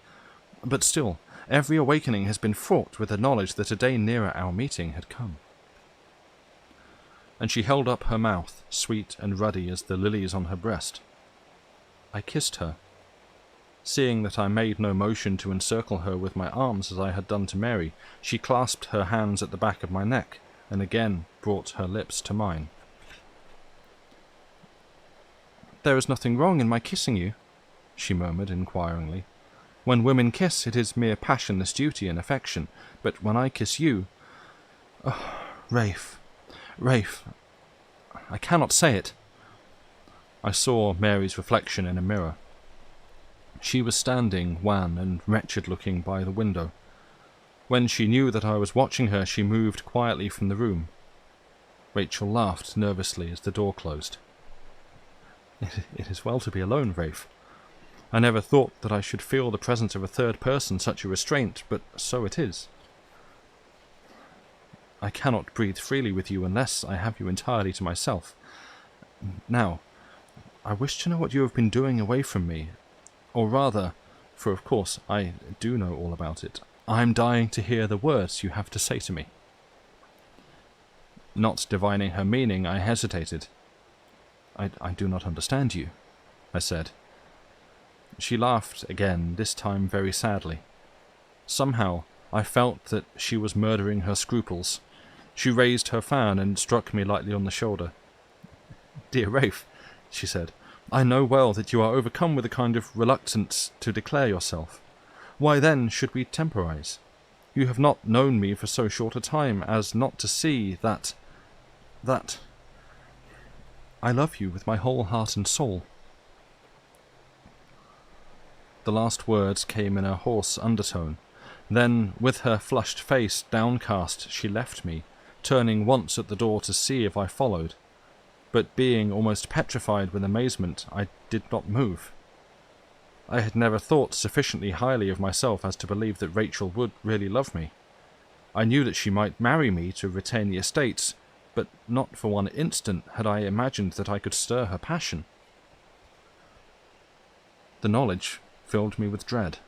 but still, every awakening has been fraught with the knowledge that a day nearer our meeting had come." And she held up her mouth, sweet and ruddy as the lilies on her breast. I kissed her. Seeing that I made no motion to encircle her with my arms as I had done to Mary, she clasped her hands at the back of my neck, and again brought her lips to mine. "There is nothing wrong in my kissing you," she murmured inquiringly. "When women kiss, it is mere passionless duty and affection, but when I kiss you... Oh, Rafe, I cannot say it." I saw Mary's reflection in a mirror. She was standing, wan and wretched-looking, by the window. When she knew that I was watching her, she moved quietly from the room. Rachel laughed nervously as the door closed. It is well to be alone, Rafe. I never thought that I should feel the presence of a third person such a restraint, but so it is. I cannot breathe freely with you unless I have you entirely to myself. Now, I wish to know what you have been doing away from me, or rather, for of course I do know all about it, I am dying to hear the words you have to say to me. Not divining her meaning, I hesitated. I do not understand you, I said. She laughed again, this time very sadly. Somehow, I felt that she was murdering her scruples. She raised her fan and struck me lightly on the shoulder. "Dear Rafe," she said, "I know well that you are overcome with a kind of reluctance to declare yourself. Why then should we temporize? You have not known me for so short a time as not to see that I love you with my whole heart and soul." The last words came in a hoarse undertone. Then, with her flushed face downcast, she left me, turning once at the door to see if I followed. But being almost petrified with amazement, I did not move. I had never thought sufficiently highly of myself as to believe that Rachel would really love me. I knew that she might marry me to retain the estates, but not for one instant had I imagined that I could stir her passion. The knowledge filled me with dread.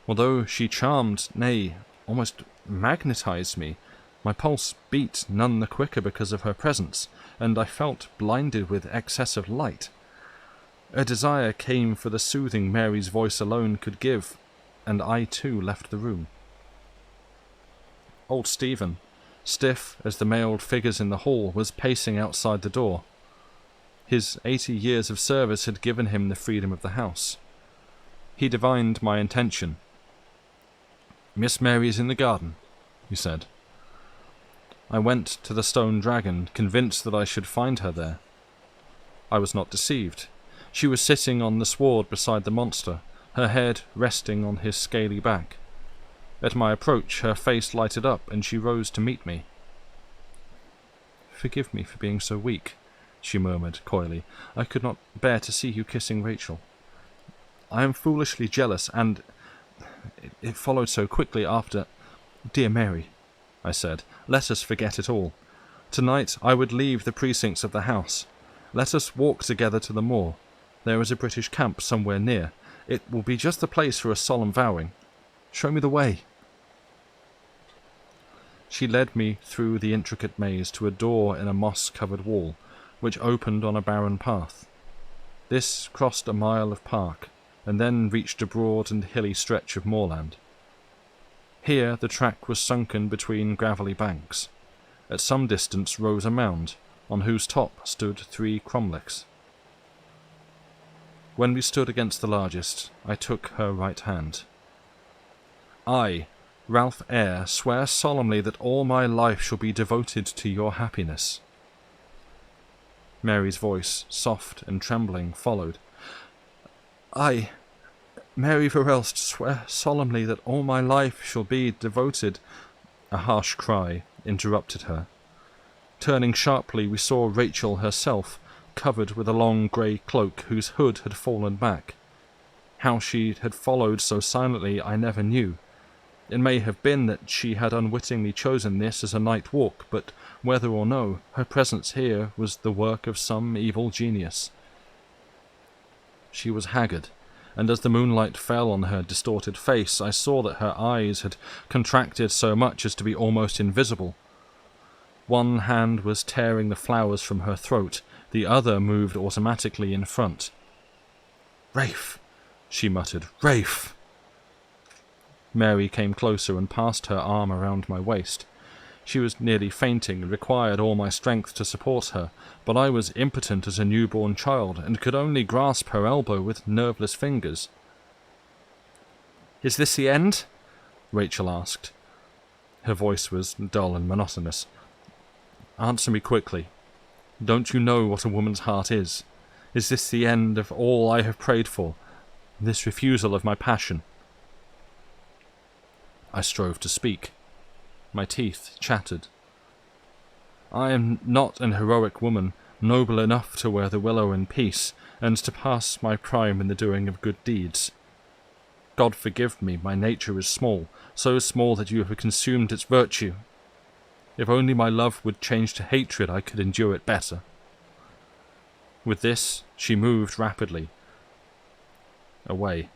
Although she charmed, nay, almost magnetized me, my pulse beat none the quicker because of her presence, and I felt blinded with excess of light. A desire came for the soothing Mary's voice alone could give, and I too left the room. Old Stephen, stiff as the mailed figures in the hall, was pacing outside the door. His 80 years of service had given him the freedom of the house. He divined my intention. "Miss Mary is in the garden," he said. I went to the stone dragon, convinced that I should find her there. I was not deceived. She was sitting on the sward beside the monster, her head resting on his scaly back. At my approach, her face lighted up, and she rose to meet me. "Forgive me for being so weak," she murmured coyly. "I could not bear to see you kissing Rachel. I am foolishly jealous, and it followed so quickly after—" "Dear Mary," I said, "let us forget it all. Tonight I would leave the precincts of the house. Let us walk together to the moor. There is a British camp somewhere near. It will be just the place for a solemn vowing. Show me the way." She led me through the intricate maze to a door in a moss-covered wall, which opened on a barren path. This crossed a mile of park, and then reached a broad and hilly stretch of moorland. Here the track was sunken between gravelly banks. At some distance rose a mound, on whose top stood 3 cromlechs. When we stood against the largest, I took her right hand. "I, Ralph Eyre, swear solemnly that all my life shall be devoted to your happiness." Mary's voice, soft and trembling, followed. "I, Mary Verelst, swear solemnly that all my life shall be devoted—" A harsh cry interrupted her. Turning sharply, we saw Rachel herself, covered with a long grey cloak whose hood had fallen back. How she had followed so silently I never knew. It may have been that she had unwittingly chosen this as a night walk, but whether or no, her presence here was the work of some evil genius. She was haggard, and as the moonlight fell on her distorted face, I saw that her eyes had contracted so much as to be almost invisible. One hand was tearing the flowers from her throat, the other moved automatically in front. "Rafe!" she muttered. "Rafe!" Mary came closer and passed her arm around my waist. She was nearly fainting and required all my strength to support her, but I was impotent as a newborn child and could only grasp her elbow with nerveless fingers. "Is this the end?" Rachel asked. Her voice was dull and monotonous. "Answer me quickly. Don't you know what a woman's heart is? Is this the end of all I have prayed for? This refusal of my passion?" I strove to speak. My teeth chattered. "I am not an heroic woman, noble enough to wear the willow in peace, and to pass my prime in the doing of good deeds. God forgive me, my nature is small, so small that you have consumed its virtue. If only my love would change to hatred, I could endure it better." With this, she moved rapidly away.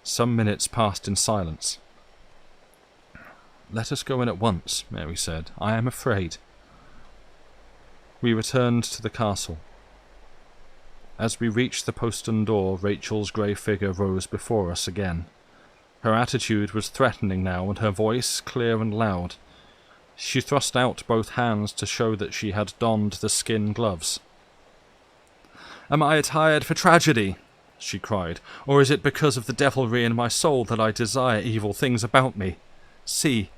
Some minutes passed in silence. "Let us go in at once," Mary said. "I am afraid." We returned to the castle. As we reached the postern door, Rachel's grey figure rose before us again. Her attitude was threatening now, and her voice clear and loud. She thrust out both hands to show that she had donned the skin gloves. "Am I attired for tragedy?" she cried, "or is it because of the devilry in my soul that I desire evil things about me? See,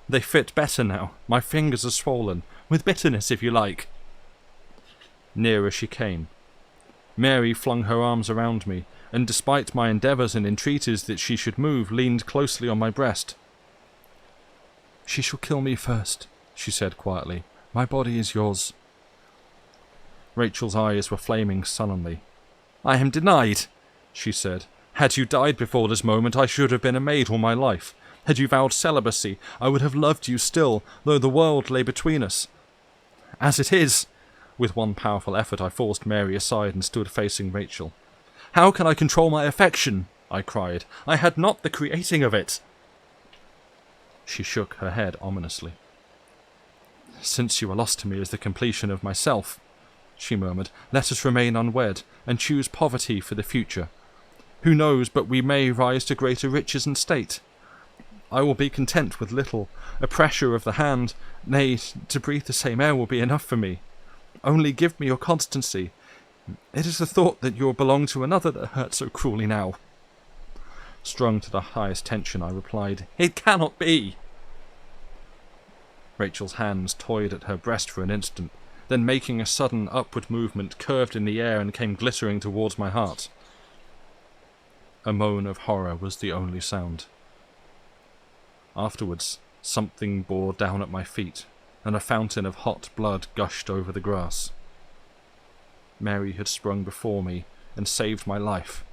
they fit better now. My fingers are swollen, with bitterness if you like." Nearer she came. Mary flung her arms around me, and despite my endeavours and entreaties that she should move, leaned closely on my breast. "She shall kill me first," she said quietly. "My body is yours." Rachel's eyes were flaming sullenly. "I am denied," she said. "Had you died before this moment, I should have been a maid all my life. Had you vowed celibacy, I would have loved you still, though the world lay between us. As it is—" With one powerful effort I forced Mary aside and stood facing Rachel. "How can I control my affection?" I cried. "I had not the creating of it." She shook her head ominously. "Since you are lost to me as the completion of myself," she murmured, "let us remain unwed, and choose poverty for the future. Who knows but we may rise to greater riches and state? I will be content with little. A pressure of the hand, nay, to breathe the same air will be enough for me. Only give me your constancy. It is the thought that you belong to another that hurts so cruelly now." Strung to the highest tension, I replied, "It cannot be." Rachel's hands toyed at her breast for an instant, then making a sudden upward movement, curved in the air and came glittering towards my heart. A moan of horror was the only sound. Afterwards, something bore down at my feet, and a fountain of hot blood gushed over the grass. Mary had sprung before me and saved my life.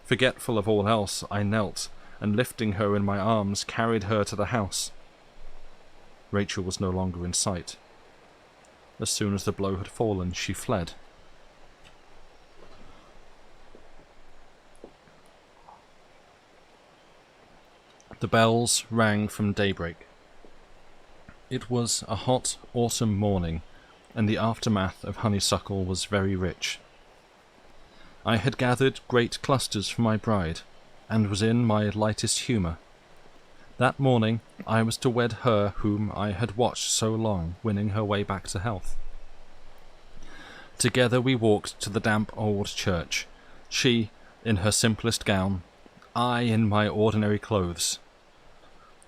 Forgetful of all else, I knelt, and lifting her in my arms, carried her to the house. Rachel was no longer in sight. As soon as the blow had fallen, she fled. The bells rang from daybreak. It was a hot autumn morning, and the aftermath of honeysuckle was very rich. I had gathered great clusters for my bride, and was in my lightest humour. That morning I was to wed her whom I had watched so long, winning her way back to health. Together we walked to the damp old church, she in her simplest gown, I in my ordinary clothes.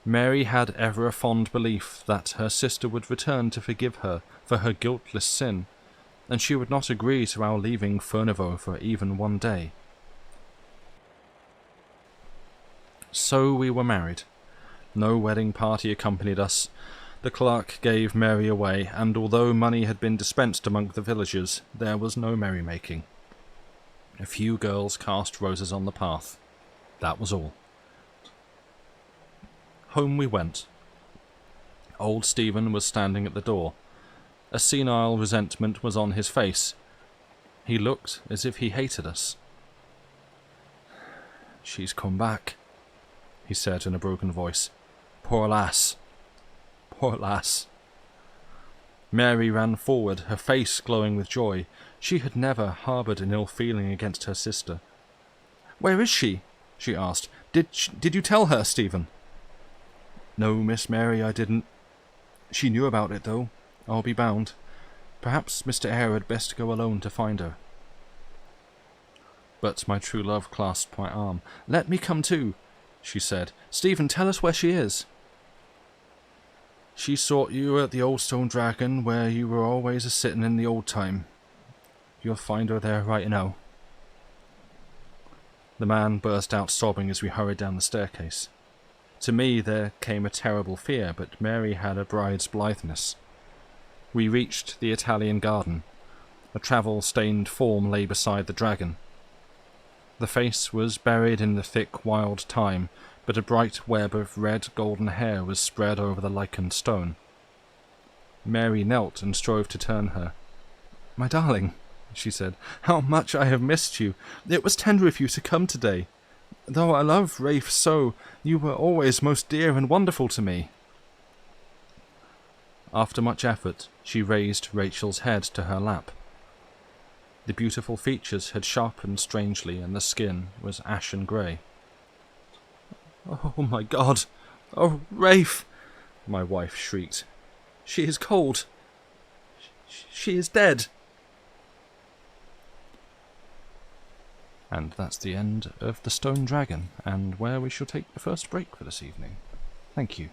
Mary had ever a fond belief that her sister would return to forgive her for her guiltless sin, and she would not agree to our leaving Furnival for even one day. So we were married. No wedding party accompanied us. The clerk gave Mary away, and although money had been dispensed among the villagers, there was no merrymaking. A few girls cast roses on the path. That was all. Home we went. Old Stephen was standing at the door. A senile resentment was on his face. He looked as if he hated us. "She's come back," he said in a broken voice. "Poor lass. Poor lass." Mary ran forward, her face glowing with joy. She had never harboured an ill feeling against her sister. "Where is she?" she asked. Did you tell her, Stephen?" "No, Miss Mary, I didn't. She knew about it, though, I'll be bound. Perhaps Mr. Eyre had best go alone to find her." But my true love clasped my arm. "Let me come too," she said. "Stephen, tell us where she is." "She sought you at the old stone dragon, where you were always a-sitting in the old time. You'll find her there right now." The man burst out sobbing as we hurried down the staircase. To me there came a terrible fear, but Mary had a bride's blitheness. We reached the Italian garden. A travel-stained form lay beside the dragon. The face was buried in the thick wild thyme, but a bright web of red golden hair was spread over the lichened stone. Mary knelt and strove to turn her. "My darling," she said, "how much I have missed you. It was tender of you to come today. Though I love Rafe so, you were always most dear and wonderful to me." After much effort, she raised Rachel's head to her lap. The beautiful features had sharpened strangely, and the skin was ashen grey. "Oh, my God! Oh, Rafe!" my wife shrieked. "She is cold. She is dead." And that's the end of The Stone Dragon, and where we shall take the first break for this evening. Thank you.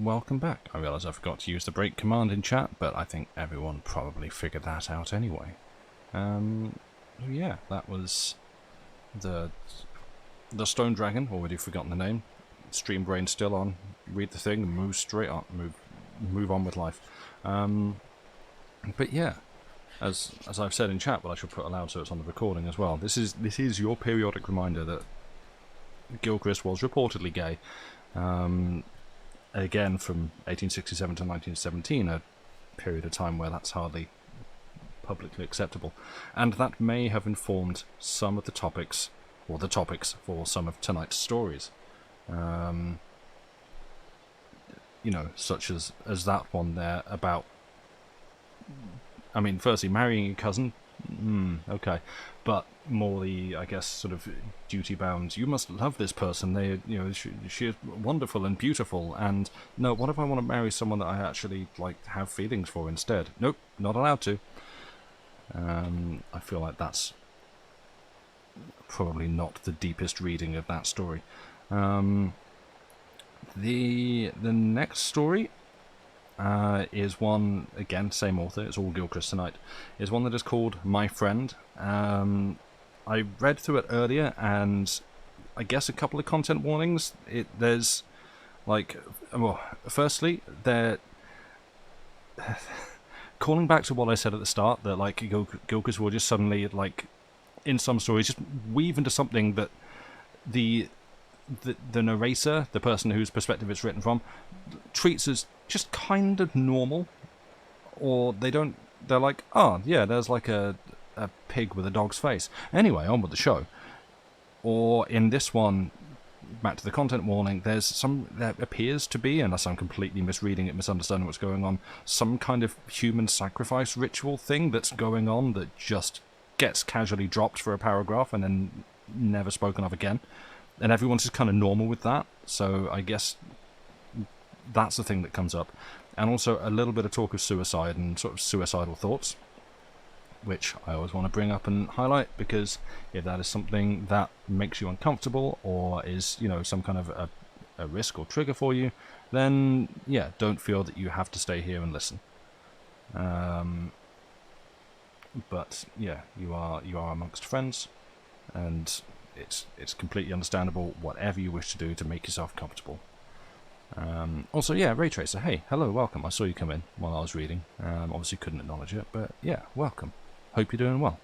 welcome back. I realise I forgot to use the break command in chat, but I think everyone probably figured that out anyway. Yeah, that was the Stone Dragon, already forgotten the name. Stream brain still on. Read the thing and move straight on. Move on with life. But yeah, as I've said in chat, but I should put aloud so it's on the recording as well. This is your periodic reminder that Gilchrist was reportedly gay. Again, from 1867 to 1917, a period of time where that's hardly publicly acceptable, and that may have informed some of the topics, or the topics for some of tonight's stories. Such as that one there about, I mean, firstly, marrying your cousin, okay, but more the, I guess, sort of duty-bound, you must love this person, they, she is wonderful and beautiful, and no, what if I want to marry someone that I actually, have feelings for instead? Nope, not allowed to. I feel like that's probably not the deepest reading of that story. The next story is one, again, same author, it's all Gilchrist tonight, is one that is called My Friend. I read through it earlier, and I guess a couple of content warnings. There's, firstly, calling back to what I said at the start, that, Gilchrist will just suddenly, in some stories, just weave into something that the narrator, the person whose perspective it's written from, treats as just kind of normal, or they're like, oh yeah, there's a pig with a dog's face. Anyway, on with the show. Or in this one, back to the content warning, there appears to be, unless I'm completely misreading it, misunderstanding what's going on, some kind of human sacrifice ritual thing that's going on that just gets casually dropped for a paragraph and then never spoken of again. And everyone's just kind of normal with that, so I guess that's the thing that comes up. And also a little bit of talk of suicide and sort of suicidal thoughts, which I always want to bring up and highlight, because if that is something that makes you uncomfortable or is, some kind of a risk or trigger for you, then yeah, don't feel that you have to stay here and listen. But yeah, you are amongst friends, and it's completely understandable, whatever you wish to do to make yourself comfortable. Also, yeah, Ray Tracer, hey, hello, welcome. I saw you come in while I was reading. Obviously couldn't acknowledge it, but yeah, welcome. Hope you're doing well.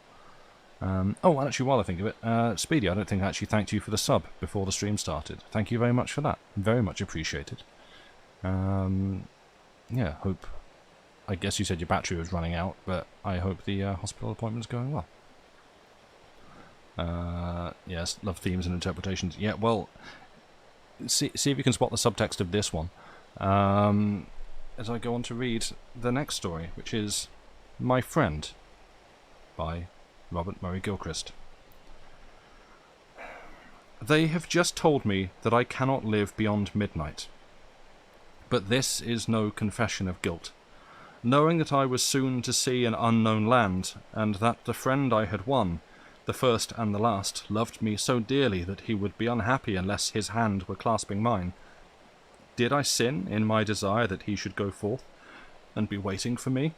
And actually, while I think of it, Speedy, I don't think I actually thanked you for the sub before the stream started. Thank you very much for that. Very much appreciated. Yeah, hope... I guess you said your battery was running out, but I hope the hospital appointment's going well. Yes, love themes and interpretations. Yeah, well, see if you can spot the subtext of this one. As I go on to read the next story, which is My Friend by Robert Murray Gilchrist. They have just told me that I cannot live beyond midnight. But this is no confession of guilt. Knowing that I was soon to see an unknown land, and that the friend I had won, the first and the last, loved me so dearly that he would be unhappy unless his hand were clasping mine. Did I sin in my desire that he should go forth and be waiting for me?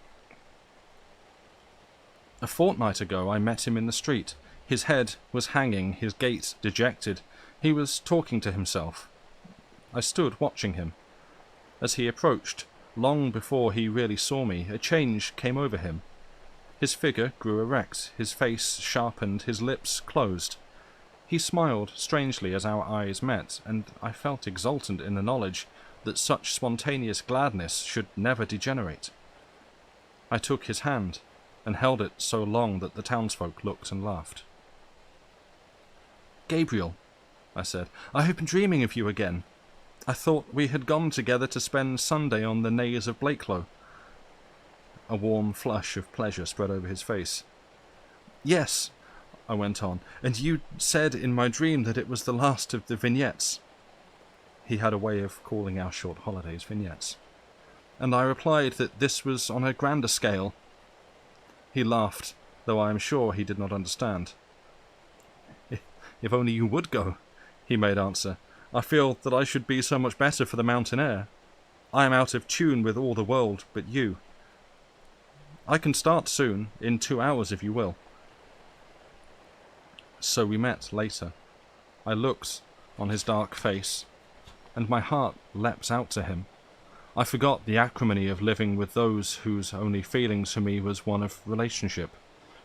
A fortnight ago I met him in the street. His head was hanging, his gait dejected. He was talking to himself. I stood watching him. As he approached, long before he really saw me, a change came over him. His figure grew erect, his face sharpened, his lips closed. He smiled strangely as our eyes met, and I felt exultant in the knowledge that such spontaneous gladness should never degenerate. I took his hand, and held it so long that the townsfolk looked and laughed. "Gabriel," I said, "I have been dreaming of you again. I thought we had gone together to spend Sunday on the naze of Blakelow." A warm flush of pleasure spread over his face. "Yes," I went on, "and you said in my dream that it was the last of the vignettes." He had a way of calling our short holidays vignettes. And I replied that this was on a grander scale. He laughed, though I am sure he did not understand. "If only you would go," he made answer. "I feel that I should be so much better for the mountain air." I am out of tune with all the world but you. I can start soon, in 2 hours if you will." So we met later. I looked on his dark face, and my heart leapt out to him. I forgot the acrimony of living with those whose only feelings for me was one of relationship,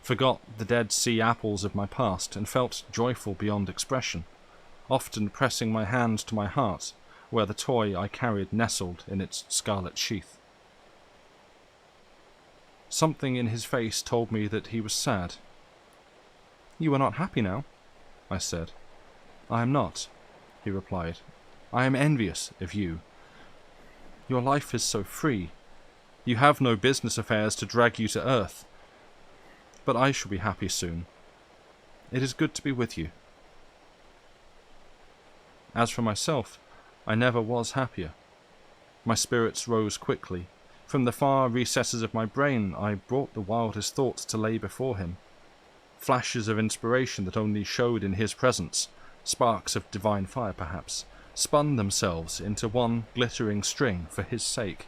forgot the Dead Sea apples of my past, and felt joyful beyond expression, often pressing my hand to my heart, where the toy I carried nestled in its scarlet sheath. Something in his face told me that he was sad. "You are not happy now?" I said. "I am not," he replied. "I am envious of you. Your life is so free. You have no business affairs to drag you to earth. But I shall be happy soon. It is good to be with you." As for myself, I never was happier. My spirits rose quickly. From the far recesses of my brain I brought the wildest thoughts to lay before him. Flashes of inspiration that only showed in his presence, sparks of divine fire perhaps, spun themselves into one glittering string for his sake.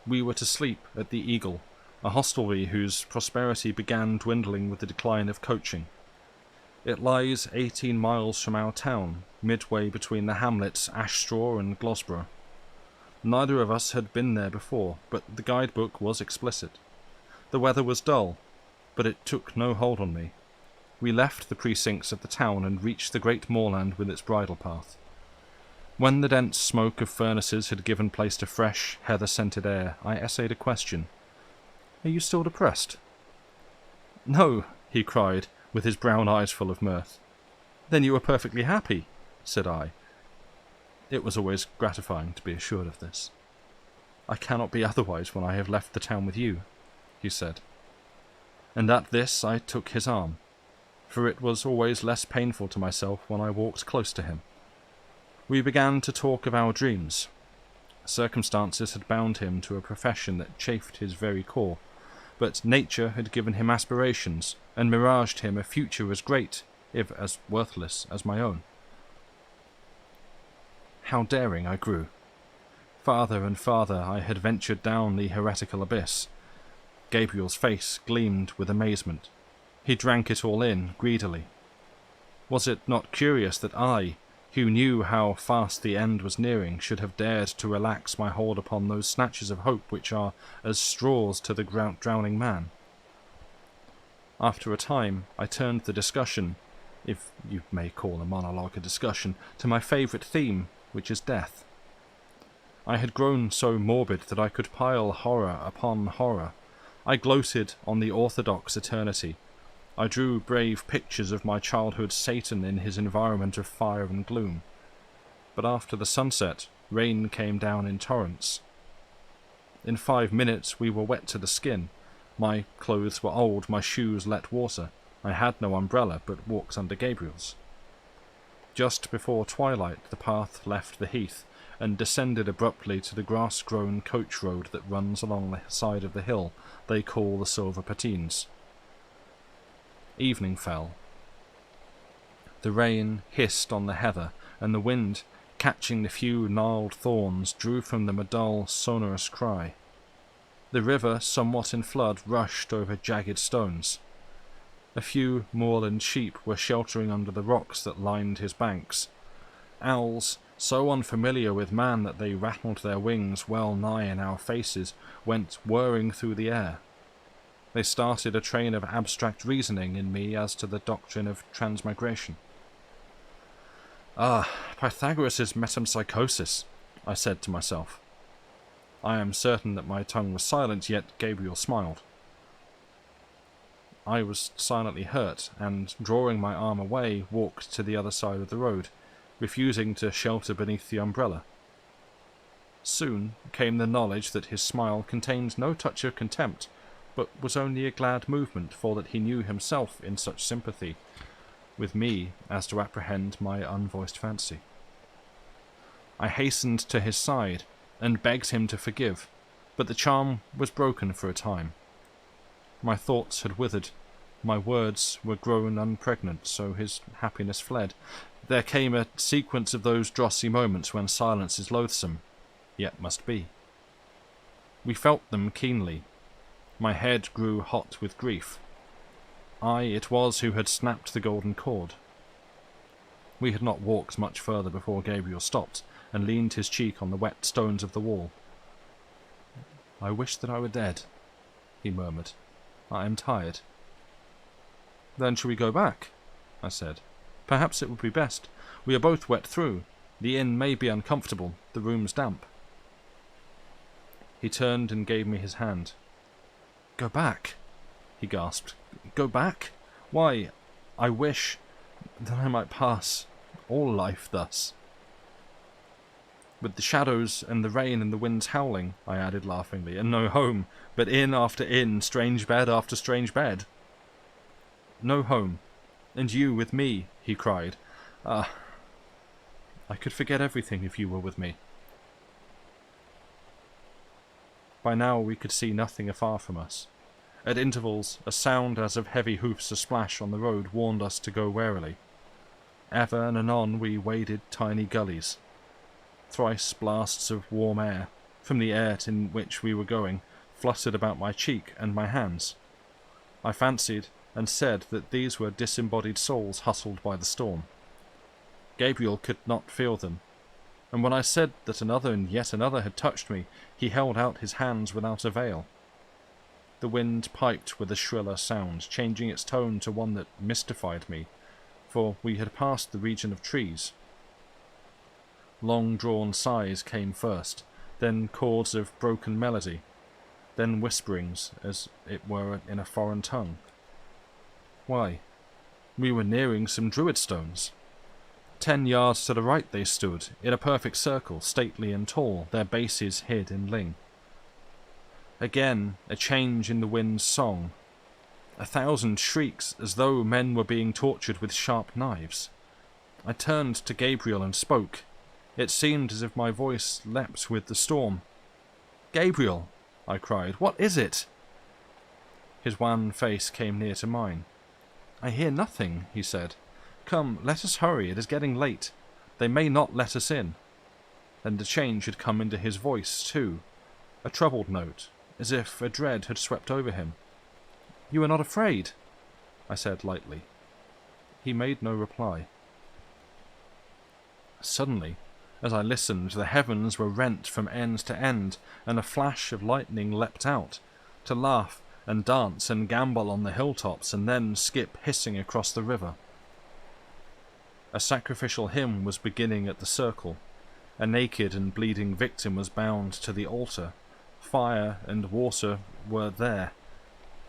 We were to sleep at the Eagle, a hostelry whose prosperity began dwindling with the decline of coaching. It lies 18 miles from our town, midway between the hamlets Ashstraw and Gloucester. Neither of us had been there before, but the guidebook was explicit. The weather was dull, but it took no hold on me. We left the precincts of the town and reached the great moorland with its bridle path. When the dense smoke of furnaces had given place to fresh, heather-scented air, I essayed a question. "Are you still depressed?" "No," he cried, with his brown eyes full of mirth. "Then you are perfectly happy," said I. It was always gratifying to be assured of this. "I cannot be otherwise when I have left the town with you," he said. And at this I took his arm, for it was always less painful to myself when I walked close to him. We began to talk of our dreams. Circumstances had bound him to a profession that chafed his very core, but nature had given him aspirations and miraged him a future as great, if as worthless, as my own. How daring I grew. Farther and farther I had ventured down the heretical abyss. Gabriel's face gleamed with amazement. He drank it all in, greedily. Was it not curious that I, who knew how fast the end was nearing, should have dared to relax my hold upon those snatches of hope which are as straws to the drowning man? After a time, I turned the discussion, if you may call a monologue a discussion, to my favourite theme, which is death. I had grown so morbid that I could pile horror upon horror. I gloated on the orthodox eternity. I drew brave pictures of my childhood Satan in his environment of fire and gloom. But after the sunset, rain came down in torrents. In 5 minutes we were wet to the skin. My clothes were old, my shoes let water. I had no umbrella, but walked under Gabriel's. Just before twilight the path left the heath, and descended abruptly to the grass-grown coach road that runs along the side of the hill they call the Silver Patines. Evening fell. The rain hissed on the heather, and the wind, catching the few gnarled thorns, drew from them a dull, sonorous cry. The river, somewhat in flood, rushed over jagged stones. A few moorland sheep were sheltering under the rocks that lined his banks. Owls, so unfamiliar with man that they rattled their wings well nigh in our faces, went whirring through the air. They started a train of abstract reasoning in me as to the doctrine of transmigration. "Ah, Pythagoras' metempsychosis," I said to myself. I am certain that my tongue was silent, yet Gabriel smiled. I was silently hurt, and, drawing my arm away, walked to the other side of the road, refusing to shelter beneath the umbrella. Soon came the knowledge that his smile contained no touch of contempt, but was only a glad movement, for that he knew himself in such sympathy with me as to apprehend my unvoiced fancy. I hastened to his side, and begged him to forgive, but the charm was broken for a time. My thoughts had withered, my words were grown unpregnant, so his happiness fled. There came a sequence of those drossy moments when silence is loathsome, yet must be. We felt them keenly. My head grew hot with grief. I it was who had snapped the golden cord. We had not walked much further before Gabriel stopped and leaned his cheek on the wet stones of the wall. "I wish that I were dead," he murmured. "I am tired." "Then shall we go back?" I said. "Perhaps it would be best. We are both wet through. The inn may be uncomfortable, the room's damp." He turned and gave me his hand. "Go back?" he gasped. "Go back? Why, I wish that I might pass all life thus." "With the shadows and the rain and the winds howling," I added laughingly, "and no home, but inn after inn, strange bed after strange bed." "No home, and you with me," he cried. "Ah, I could forget everything if you were with me." By now we could see nothing afar from us. At intervals, a sound as of heavy hoofs asplash on the road warned us to go warily. Ever and anon we waded tiny gullies. Thrice blasts of warm air, from the air in which we were going, fluttered about my cheek and my hands. I fancied and said that these were disembodied souls hustled by the storm. Gabriel could not feel them, and when I said that another and yet another had touched me, he held out his hands without avail. The wind piped with a shriller sound, changing its tone to one that mystified me, for we had passed the region of trees. Long-drawn sighs came first, then chords of broken melody, then whisperings, as it were in a foreign tongue. Why, we were nearing some druid stones. 10 yards to the right they stood, in a perfect circle, stately and tall, their bases hid in ling. Again, a change in the wind's song. 1,000 shrieks, as though men were being tortured with sharp knives. I turned to Gabriel and spoke. It seemed as if my voice leapt with the storm. "Gabriel," I cried, "what is it?" His wan face came near to mine. "I hear nothing," he said. "Come, let us hurry, it is getting late. They may not let us in." Then the change had come into his voice, too, a troubled note, as if a dread had swept over him. "You are not afraid?" I said lightly. He made no reply. Suddenly, as I listened, the heavens were rent from end to end, and a flash of lightning leapt out, to laugh and dance and gambol on the hilltops, and then skip hissing across the river. A sacrificial hymn was beginning at the circle. A naked and bleeding victim was bound to the altar. Fire and water were there.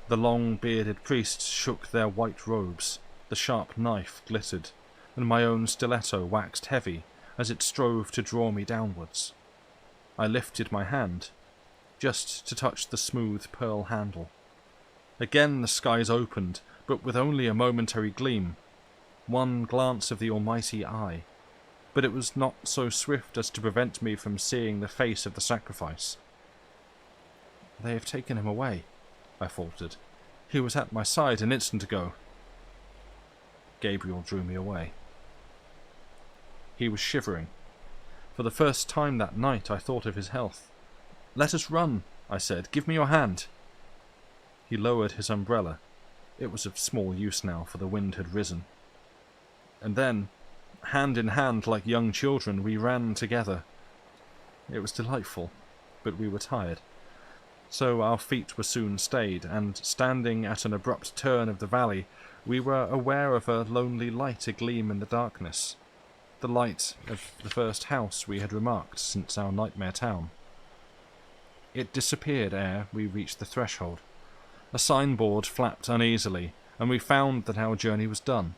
The long-bearded priests shook their white robes. The sharp knife glittered, and my own stiletto waxed heavy as it strove to draw me downwards. I lifted my hand, just to touch the smooth pearl handle. Again the skies opened, but with only a momentary gleam. One glance of the almighty eye, but it was not so swift as to prevent me from seeing the face of the sacrifice. "They have taken him away," I faltered. "He was at my side an instant ago." Gabriel drew me away. He was shivering. For the first time that night I thought of his health. "Let us run," I said. "Give me your hand." He lowered his umbrella. It was of small use now, for the wind had risen. And then, hand in hand like young children, we ran together. It was delightful, but we were tired. So our feet were soon stayed, and standing at an abrupt turn of the valley, we were aware of a lonely light agleam in the darkness. The light of the first house we had remarked since our nightmare town. It disappeared ere we reached the threshold. A signboard flapped uneasily, and we found that our journey was done.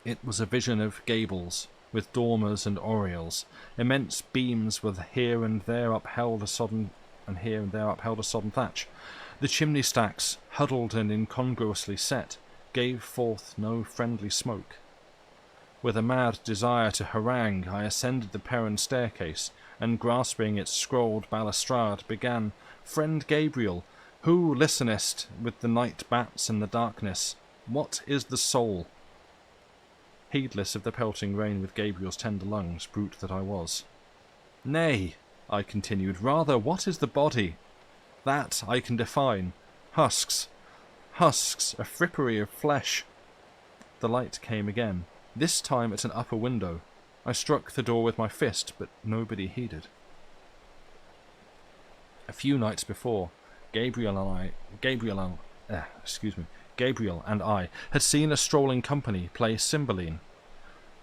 It was a vision of gables, with dormers and oriels. Immense beams with here and there upheld a sodden thatch. The chimney stacks, huddled and incongruously set, gave forth no friendly smoke. With a mad desire to harangue, I ascended the Perron staircase, and grasping its scrolled balustrade, began, "Friend Gabriel, who listenest with the night bats and the darkness? What is the soul?" Heedless of the pelting rain with Gabriel's tender lungs, brute that I was. "Nay," I continued. Rather, what is the body? That I can define. Husks. Husks, a frippery of flesh. The light came again, this time at an upper window. I struck the door with my fist, but nobody heeded. A few nights before, Gabriel and I had seen a strolling company play Cymbeline.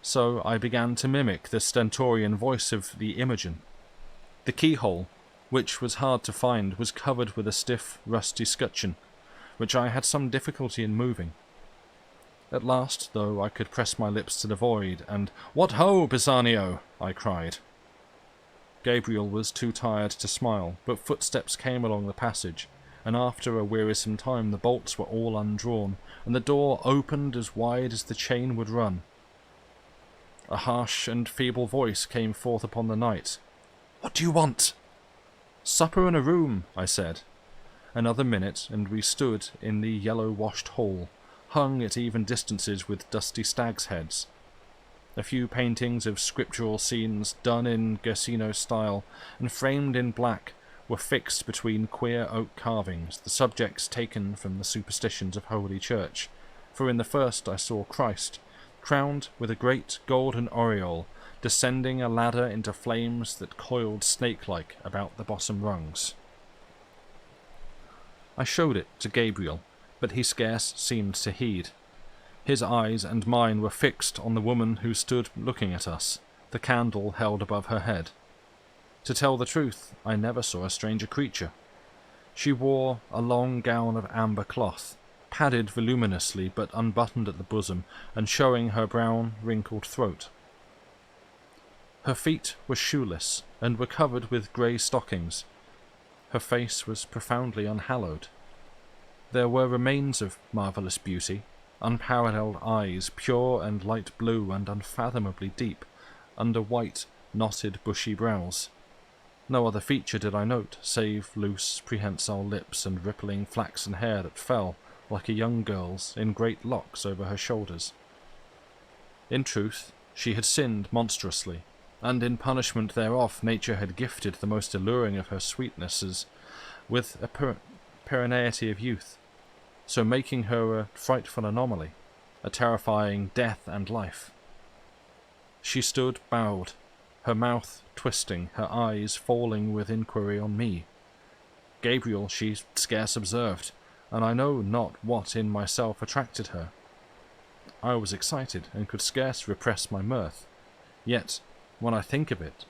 So I began to mimic the stentorian voice of the Imogen. The keyhole, which was hard to find, was covered with a stiff, rusty scutcheon, which I had some difficulty in moving. At last, though, I could press my lips to the void, and "What ho, Pisanio!" I cried. Gabriel was too tired to smile, but footsteps came along the passage, and after a wearisome time the bolts were all undrawn, and the door opened as wide as the chain would run. A harsh and feeble voice came forth upon the night. "What do you want?" "Supper in a room," I said. Another minute, and we stood in the yellow-washed hall, hung at even distances with dusty stags' heads. A few paintings of scriptural scenes done in Guercino style and framed in black were fixed between queer oak carvings, the subjects taken from the superstitions of Holy Church, for in the first I saw Christ, crowned with a great golden aureole, descending a ladder into flames that coiled snake-like about the bottom rungs. I showed it to Gabriel, but he scarce seemed to heed. His eyes and mine were fixed on the woman who stood looking at us, the candle held above her head. To tell the truth, I never saw a stranger creature. She wore a long gown of amber cloth, padded voluminously but unbuttoned at the bosom and showing her brown, wrinkled throat. Her feet were shoeless and were covered with grey stockings. Her face was profoundly unhallowed. There were remains of marvellous beauty, unparalleled eyes, pure and light blue and unfathomably deep, under white, knotted, bushy brows. No other feature did I note, save loose, prehensile lips and rippling flaxen hair that fell, like a young girl's, in great locks over her shoulders. In truth, she had sinned monstrously, and in punishment thereof nature had gifted the most alluring of her sweetnesses with a perenniety of youth, so making her a frightful anomaly, a terrifying death and life. She stood bowed, her mouth twisting, her eyes falling with inquiry on me. Gabriel she scarce observed, and I know not what in myself attracted her. I was excited, and could scarce repress my mirth. Yet, when I think of it,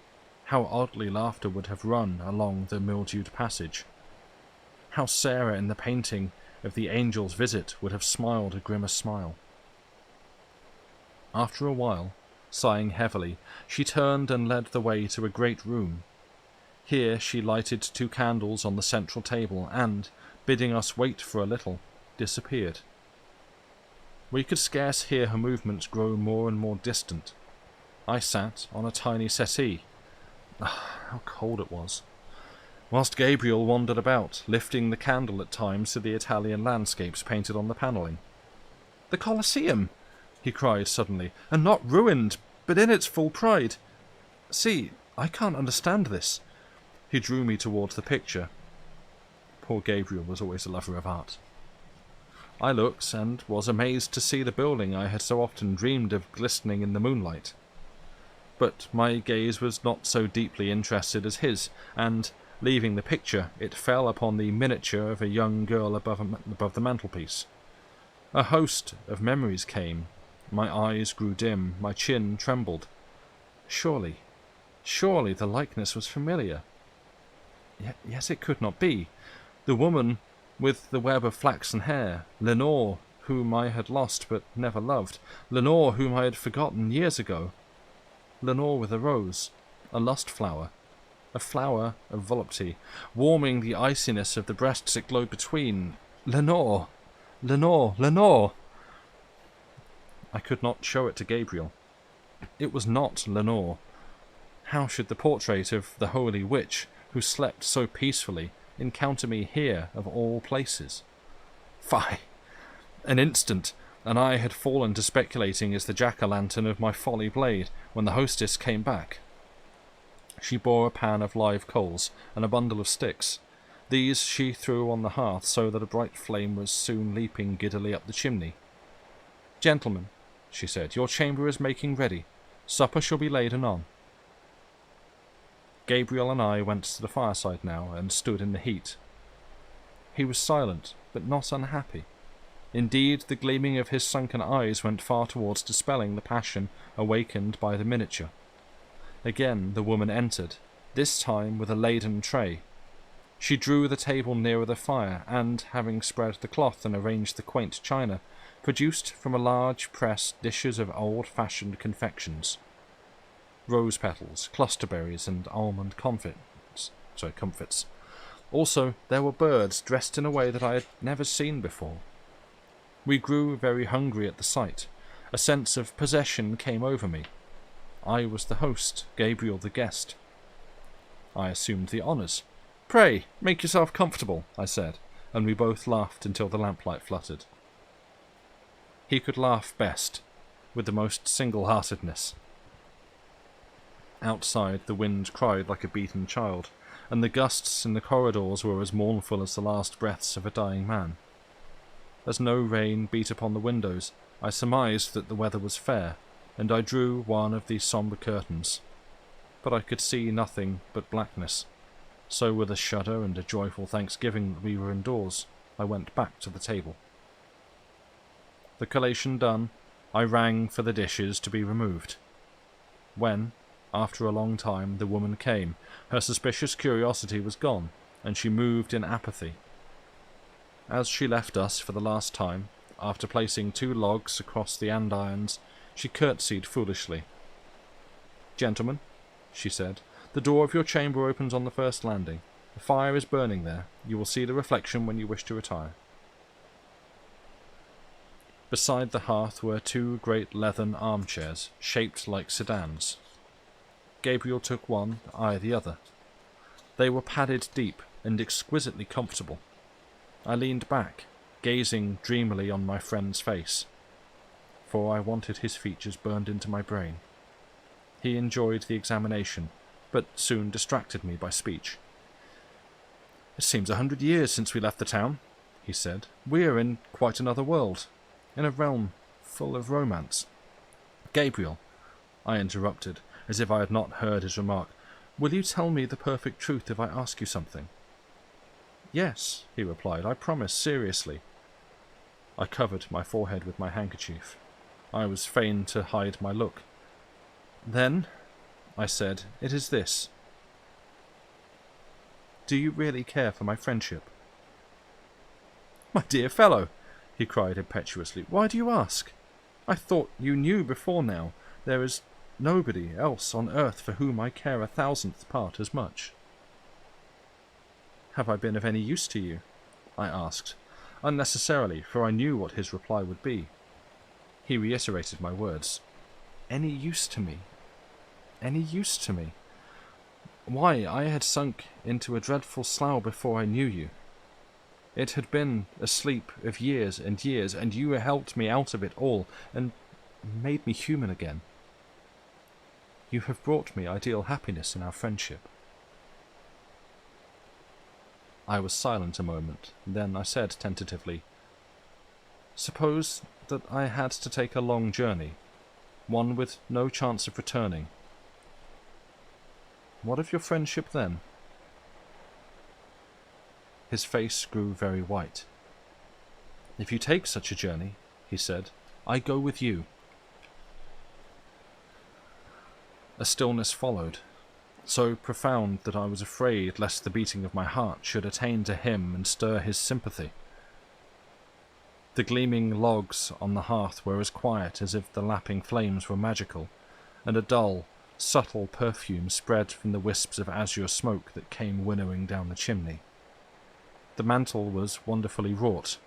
how oddly laughter would have run along the mildewed passage. How Sarah in the painting of the angel's visit would have smiled a grimmer smile. After a while, sighing heavily, she turned and led the way to a great room. Here she lighted 2 candles on the central table and, bidding us wait for a little, disappeared. We could scarce hear her movements grow more and more distant. I sat on a tiny settee. How cold it was! Whilst Gabriel wandered about, lifting the candle at times to the Italian landscapes painted on the panelling. "The Colosseum!" he cried suddenly, "and not ruined, but in its full pride. See, I can't understand this." He drew me towards the picture. Poor Gabriel was always a lover of art. I looked, and was amazed to see the building I had so often dreamed of glistening in the moonlight. But my gaze was not so deeply interested as his, and, leaving the picture, it fell upon the miniature of a young girl above the mantelpiece. A host of memories came. My eyes grew dim, my chin trembled. Surely the likeness was familiar. Yet it could not be. The woman with the web of flaxen hair, Lenore, whom I had lost but never loved, Lenore whom I had forgotten years ago. Lenore with a rose, a lust flower, a flower of volupty, warming the iciness of the breasts it glowed between. Lenore! Lenore! Lenore! I could not show it to Gabriel. It was not Lenore. How should the portrait of the holy witch, who slept so peacefully, encounter me here of all places? Fie! An instant, and I had fallen to speculating as the jack-o'-lantern of my folly played, when the hostess came back. She bore a pan of live coals and a bundle of sticks. These she threw on the hearth so that a bright flame was soon leaping giddily up the chimney. "Gentlemen," she said, "your chamber is making ready. Supper shall be laid anon." Gabriel and I went to the fireside now and stood in the heat. He was silent, but not unhappy. Indeed, the gleaming of his sunken eyes went far towards dispelling the passion awakened by the miniature. Again the woman entered, this time with a laden tray. She drew the table nearer the fire, and, having spread the cloth and arranged the quaint china, produced from a large press dishes of old-fashioned confections. Rose petals, cluster berries, and almond comfits. Also, there were birds dressed in a way that I had never seen before. We grew very hungry at the sight. A sense of possession came over me. I was the host, Gabriel the guest. I assumed the honours. "Pray, make yourself comfortable," I said, and we both laughed until the lamplight fluttered. He could laugh best, with the most single-heartedness. Outside, the wind cried like a beaten child, and the gusts in the corridors were as mournful as the last breaths of a dying man. As no rain beat upon the windows, I surmised that the weather was fair, and I drew one of these sombre curtains. But I could see nothing but blackness, so with a shudder and a joyful thanksgiving that we were indoors, I went back to the table. The collation done, I rang for the dishes to be removed. When, after a long time, the woman came, her suspicious curiosity was gone, and she moved in apathy. As she left us for the last time, after placing 2 logs across the andirons, she curtsied foolishly. "Gentlemen," she said, "the door of your chamber opens on the first landing. The fire is burning there. You will see the reflection when you wish to retire." Beside the hearth were 2 great leathern armchairs, shaped like sedans. Gabriel took one, I the other. They were padded deep and exquisitely comfortable. I leaned back, gazing dreamily on my friend's face, for I wanted his features burned into my brain. He enjoyed the examination, but soon distracted me by speech. "It seems 100 years since we left the town," he said. "We are in quite another world, in a realm full of romance." "Gabriel," I interrupted, as if I had not heard his remark, "will you tell me the perfect truth if I ask you something?" "Yes," he replied, "I promise, seriously." I covered my forehead with my handkerchief. I was fain to hide my look. "Then," I said, "it is this. Do you really care for my friendship?" "My dear fellow," he cried impetuously, "why do you ask? I thought you knew before now. There is nobody else on earth for whom I care 1,000th part as much." "Have I been of any use to you?" I asked, unnecessarily, for I knew what his reply would be. He reiterated my words. "Any use to me? Any use to me? Why, I had sunk into a dreadful slough before I knew you. It had been a sleep of years and years, and you helped me out of it all, and made me human again. You have brought me ideal happiness in our friendship." I was silent a moment, then I said tentatively, "Suppose that I had to take a long journey, one with no chance of returning. What of your friendship then?" His face grew very white. "If you take such a journey," he said, "I go with you." A stillness followed, so profound that I was afraid lest the beating of my heart should attain to him and stir his sympathy. The gleaming logs on the hearth were as quiet as if the lapping flames were magical, and a dull, subtle perfume spread from the wisps of azure smoke that came winnowing down the chimney. The mantel was wonderfully wrought,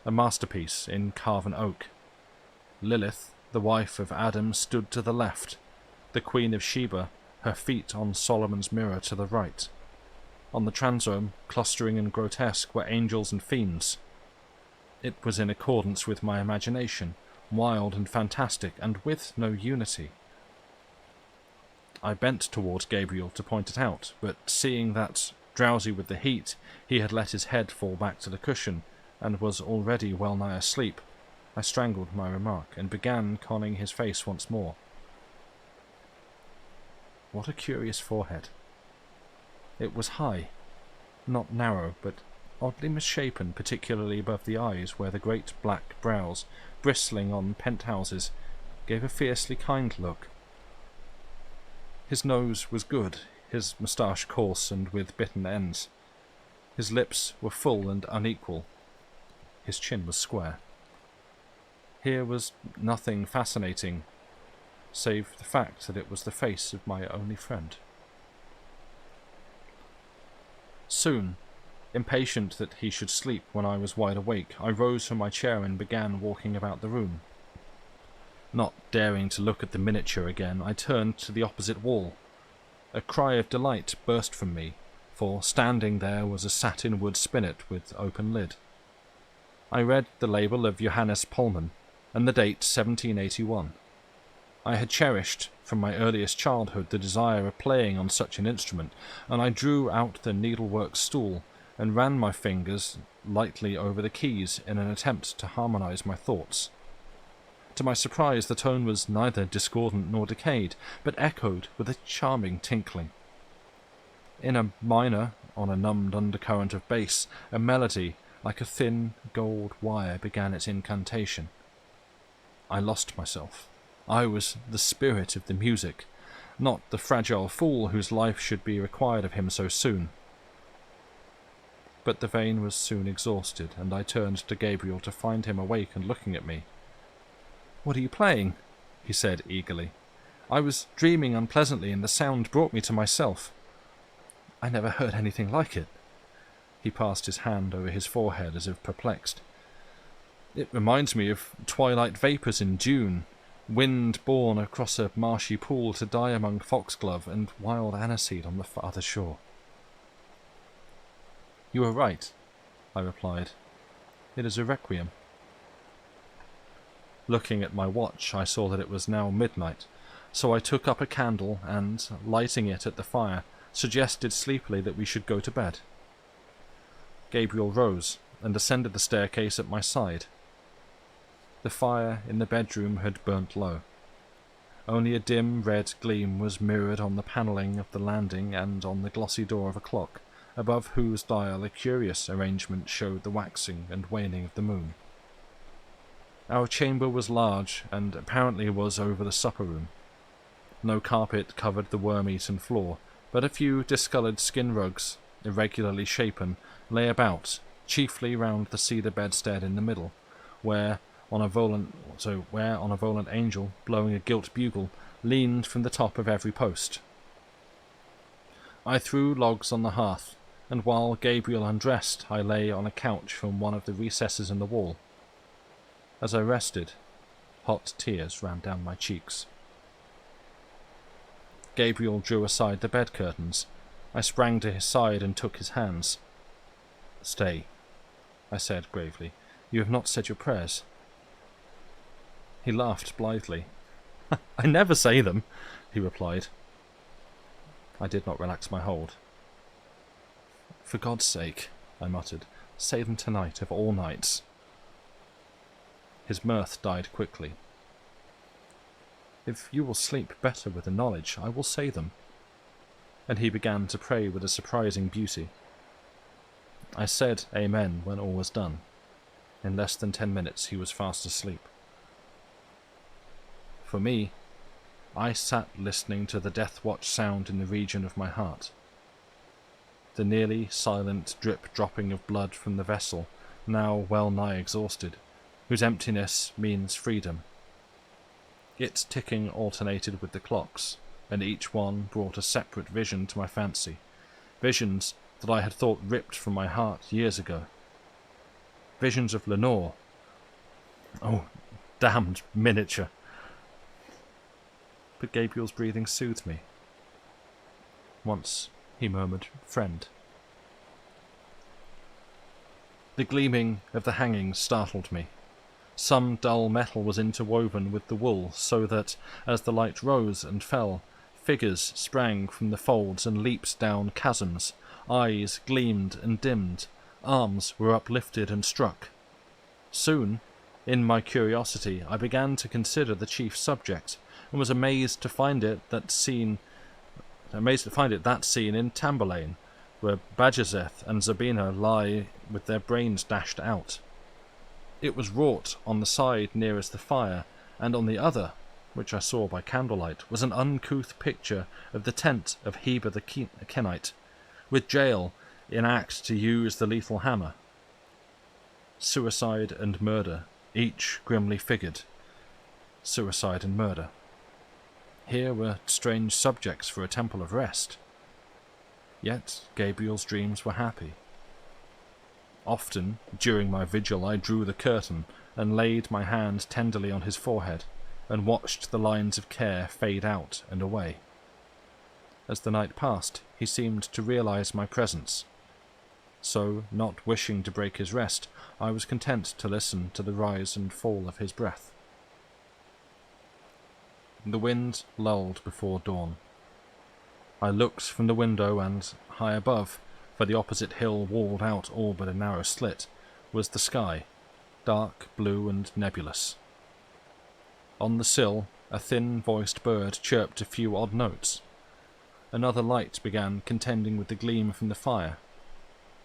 a masterpiece in carven oak. Lilith, the wife of Adam, stood to the left, the Queen of Sheba, her feet on Solomon's mirror, to the right. On the transom, clustering and grotesque, were angels and fiends. It was in accordance with my imagination, wild and fantastic, and with no unity. I bent towards Gabriel to point it out, but seeing that, drowsy with the heat, he had let his head fall back to the cushion, and was already well nigh asleep, I strangled my remark, and began conning his face once more. What a curious forehead. It was high, not narrow, but oddly misshapen, particularly above the eyes, where the great black brows, bristling on penthouses, gave a fiercely kind look. His nose was good, his moustache coarse and with bitten ends. His lips were full and unequal. His chin was square. Here was nothing fascinating, save the fact that it was the face of my only friend. Soon, impatient that he should sleep when I was wide awake, I rose from my chair and began walking about the room. Not daring to look at the miniature again, I turned to the opposite wall. A cry of delight burst from me, for standing there was a satin-wood spinet with open lid. I read the label of Johannes Pullman, and the date 1781. I had cherished, from my earliest childhood, the desire of playing on such an instrument, and I drew out the needlework stool and ran my fingers lightly over the keys in an attempt to harmonize my thoughts. To my surprise, the tone was neither discordant nor decayed, but echoed with a charming tinkling. In a minor, on a numbed undercurrent of bass, a melody, like a thin gold wire, began its incantation. I lost myself. I was the spirit of the music, not the fragile fool whose life should be required of him so soon. But the vein was soon exhausted, and I turned to Gabriel to find him awake and looking at me. "What are you playing?" he said eagerly. "I was dreaming unpleasantly, and the sound brought me to myself. I never heard anything like it." He passed his hand over his forehead as if perplexed. "It reminds me of twilight vapours in June, wind borne across a marshy pool to die among foxglove and wild aniseed on the farther shore." "You are right," I replied. "It is a requiem." Looking at my watch, I saw that it was now midnight, so I took up a candle and, lighting it at the fire, suggested sleepily that we should go to bed. Gabriel rose and ascended the staircase at my side. The fire in the bedroom had burnt low. Only a dim red gleam was mirrored on the panelling of the landing and on the glossy door of a clock, above whose dial a curious arrangement showed the waxing and waning of the moon. Our chamber was large, and apparently was over the supper-room. No carpet covered the worm-eaten floor, but a few discoloured skin rugs, irregularly shapen, lay about, chiefly round the cedar bedstead in the middle, where on a volant angel, blowing a gilt bugle, leaned from the top of every post. I threw logs on the hearth, and while Gabriel undressed, I lay on a couch from one of the recesses in the wall. As I rested, hot tears ran down my cheeks. Gabriel drew aside the bed curtains. I sprang to his side and took his hands. "Stay," I said gravely. "You have not said your prayers." He laughed blithely. "I never say them," he replied. I did not relax my hold. "For God's sake," I muttered, "say them tonight of all nights." His mirth died quickly. "If you will sleep better with the knowledge, I will say them." And he began to pray with a surprising beauty. I said Amen when all was done. In less than 10 minutes he was fast asleep. For me, I sat listening to the death-watch sound in the region of my heart. The nearly silent drip-dropping of blood from the vessel, now well-nigh exhausted, whose emptiness means freedom. Its ticking alternated with the clocks, and each one brought a separate vision to my fancy, visions that I had thought ripped from my heart years ago. Visions of Lenore. Oh, damned miniature! But Gabriel's breathing soothed me. Once he murmured, "Friend." The gleaming of the hangings startled me. Some dull metal was interwoven with the wool, so that, as the light rose and fell, Figures sprang from the folds and leaped down chasms. Eyes gleamed and dimmed. Arms were uplifted and struck. Soon, in my curiosity, I began to consider the chief subject, and was amazed to find it that scene in Tamburlaine, where Bajazeth and Zabina lie with their brains dashed out. It was wrought on the side nearest the fire, and on the other, which I saw by candlelight, was an uncouth picture of the tent of Heber the Kenite, with Jael in act to use the lethal hammer. Suicide and murder, each grimly figured. Suicide and murder. Here were strange subjects for a temple of rest. Yet Gabriel's dreams were happy. Often, during my vigil, I drew the curtain and laid my hand tenderly on his forehead, and watched the lines of care fade out and away. As the night passed, he seemed to realize my presence. So, not wishing to break his rest, I was content to listen to the rise and fall of his breath. The wind lulled before dawn. I looked from the window, and high above, for the opposite hill walled out all but a narrow slit, was the sky, dark blue and nebulous. On the sill, a thin-voiced bird chirped a few odd notes. Another light began contending with the gleam from the fire.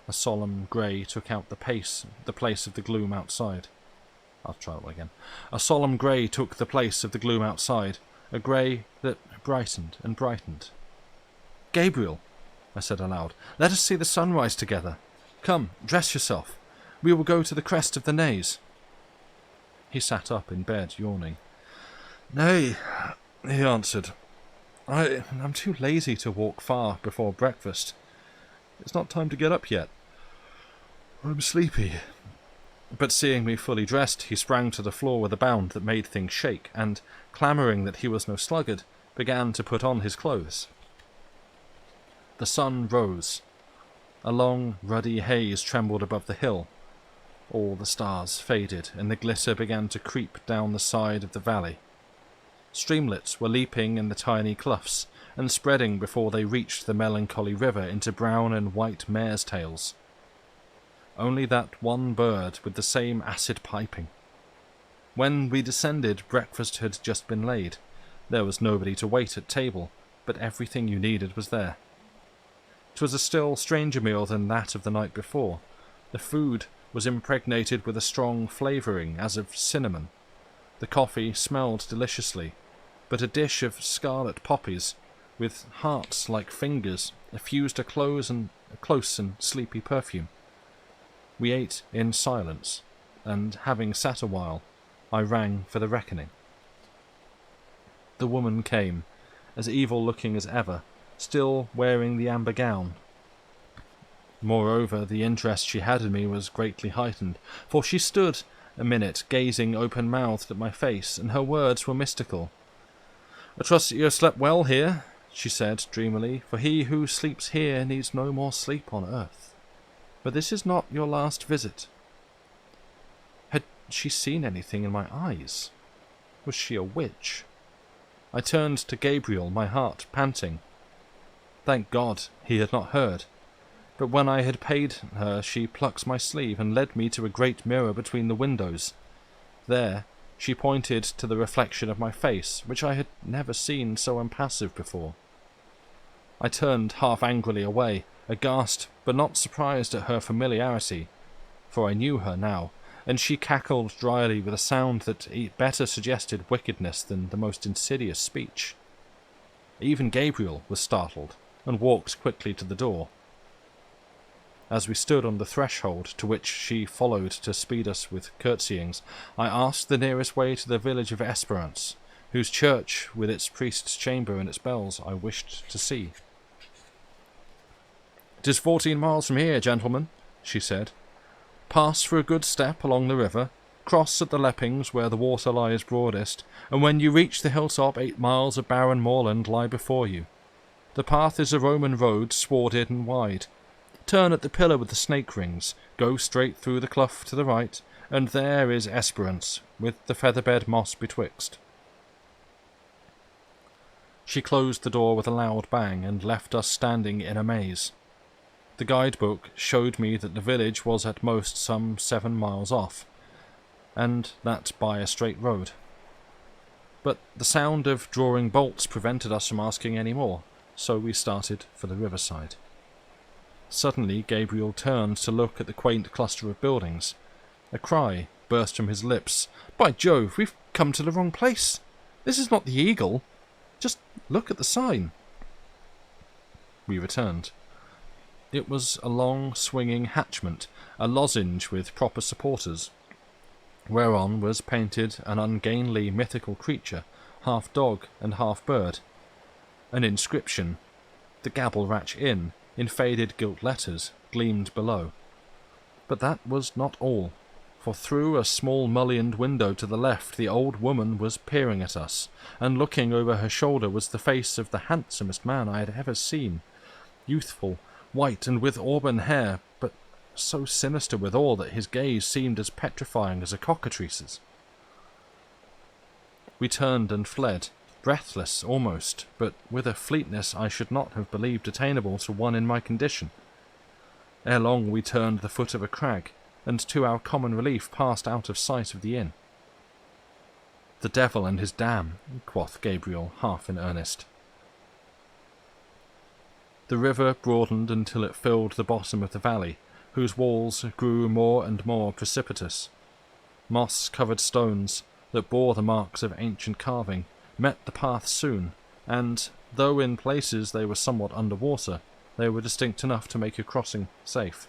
A solemn grey took out the place of the gloom outside. I'll try that again. A solemn grey took the place of the gloom outside, a grey that brightened and brightened. "Gabriel," I said aloud, "let us see the sunrise together. Come, dress yourself. We will go to the crest of the Naze." He sat up in bed, yawning. "Nay," he answered. I'm too lazy to walk far before breakfast. It's not time to get up yet. I'm sleepy." But seeing me fully dressed, he sprang to the floor with a bound that made things shake, and, clamouring that he was no sluggard, began to put on his clothes. The sun rose. A long, ruddy haze trembled above the hill. All the stars faded, and the glitter began to creep down the side of the valley. Streamlets were leaping in the tiny cloughs, and spreading before they reached the melancholy river into brown and white mares' tails. Only that one bird with the same acid piping. When we descended, breakfast had just been laid. There was nobody to wait at table, but everything you needed was there. 'Twas a still stranger meal than that of the night before. The food was impregnated with a strong flavouring as of cinnamon. The coffee smelled deliciously, but a dish of scarlet poppies, with hearts like fingers, effused a close and sleepy perfume. We ate in silence, and having sat a while, I rang for the reckoning. The woman came, as evil-looking as ever, still wearing the amber gown. Moreover, the interest she had in me was greatly heightened, for she stood a minute gazing open-mouthed at my face, and her words were mystical. "I trust that you have slept well here," she said dreamily, "for he who sleeps here needs no more sleep on earth. But this is not your last visit." Had she seen anything in my eyes? Was she a witch? I turned to Gabriel, my heart panting. Thank God he had not heard. But when I had paid her, she plucked my sleeve and led me to a great mirror between the windows. There she pointed to the reflection of my face, which I had never seen so impassive before. I turned half angrily away, aghast but not surprised at her familiarity, for I knew her now, and she cackled dryly with a sound that better suggested wickedness than the most insidious speech. Even Gabriel was startled, and walked quickly to the door. As we stood on the threshold, to which she followed to speed us with curtsyings, I asked the nearest way to the village of Esperance, whose church, with its priest's chamber and its bells, I wished to see. "'Tis 14 miles from here, gentlemen," she said. "Pass for a good step along the river, cross at the Leppings where the water lies broadest, and when you reach the hilltop 8 miles of barren moorland lie before you. The path is a Roman road, swarded and wide. Turn at the pillar with the snake rings, go straight through the clough to the right, and there is Esperance, with the featherbed moss betwixt." She closed the door with a loud bang and left us standing in a maze. The guidebook showed me that the village was at most some 7 miles off, and that by a straight road. But the sound of drawing bolts prevented us from asking any more, so we started for the riverside. Suddenly Gabriel turned to look at the quaint cluster of buildings. A cry burst from his lips. "By Jove, we've come to the wrong place. This is not the Eagle. Just look at the sign." We returned. It was a long, swinging hatchment, a lozenge with proper supporters, whereon was painted an ungainly mythical creature, half dog and half bird. An inscription, "The Gabbleratch Inn," in faded gilt letters, gleamed below. But that was not all, for through a small mullioned window to the left the old woman was peering at us, and looking over her shoulder was the face of the handsomest man I had ever seen, youthful, white and with auburn hair, but so sinister withal that his gaze seemed as petrifying as a cockatrice's. We turned and fled, breathless almost, but with a fleetness I should not have believed attainable to one in my condition. Ere long we turned the foot of a crag, and to our common relief passed out of sight of the inn. "The devil and his dam," quoth Gabriel, half in earnest. The river broadened until it filled the bottom of the valley, whose walls grew more and more precipitous. Moss-covered stones, that bore the marks of ancient carving, met the path soon, and, though in places they were somewhat under water, they were distinct enough to make a crossing safe.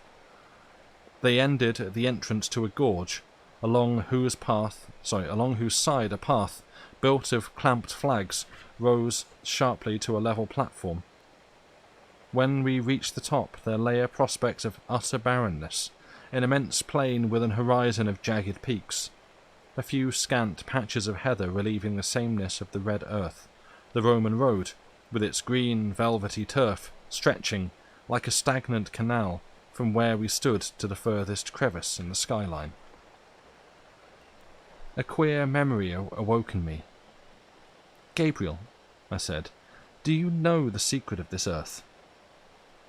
They ended at the entrance to a gorge, along whose side a path, built of clamped flags, rose sharply to a level platform. When we reached the top, there lay a prospect of utter barrenness, an immense plain with an horizon of jagged peaks, a few scant patches of heather relieving the sameness of the red earth, the Roman road, with its green, velvety turf, stretching, like a stagnant canal, from where we stood to the furthest crevice in the skyline. A queer memory awoke in me. "Gabriel," I said, "do you know the secret of this earth?"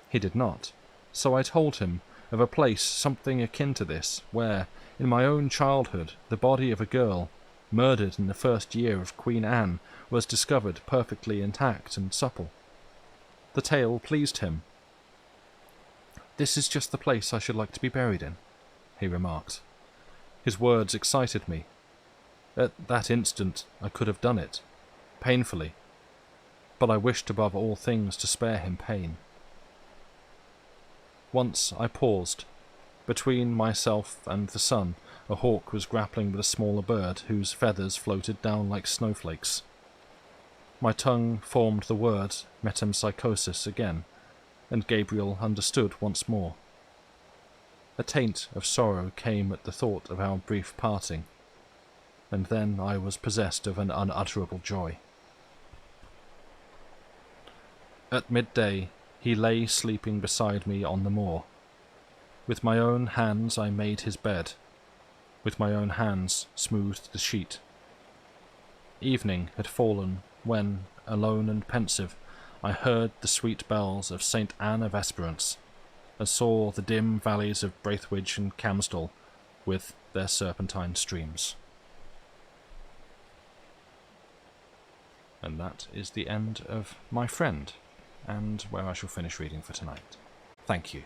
He did not, so I told him of a place something akin to this, where, in my own childhood, the body of a girl, murdered in the first year of Queen Anne, was discovered perfectly intact and supple. The tale pleased him. "This is just the place I should like to be buried in," he remarked. His words excited me. At that instant I could have done it, painfully, but I wished above all things to spare him pain. Once I paused. Between myself and the sun, a hawk was grappling with a smaller bird whose feathers floated down like snowflakes. My tongue formed the word metempsychosis again, and Gabriel understood once more. A taint of sorrow came at the thought of our brief parting, and then I was possessed of an unutterable joy. At midday, he lay sleeping beside me on the moor. With my own hands I made his bed. With my own hands smoothed the sheet. Evening had fallen when, alone and pensive, I heard the sweet bells of St. Anne of Esperance, and saw the dim valleys of Braithwich and Camsdell with their serpentine streams. And that is the end of My Friend, and where I shall finish reading for tonight. Thank you.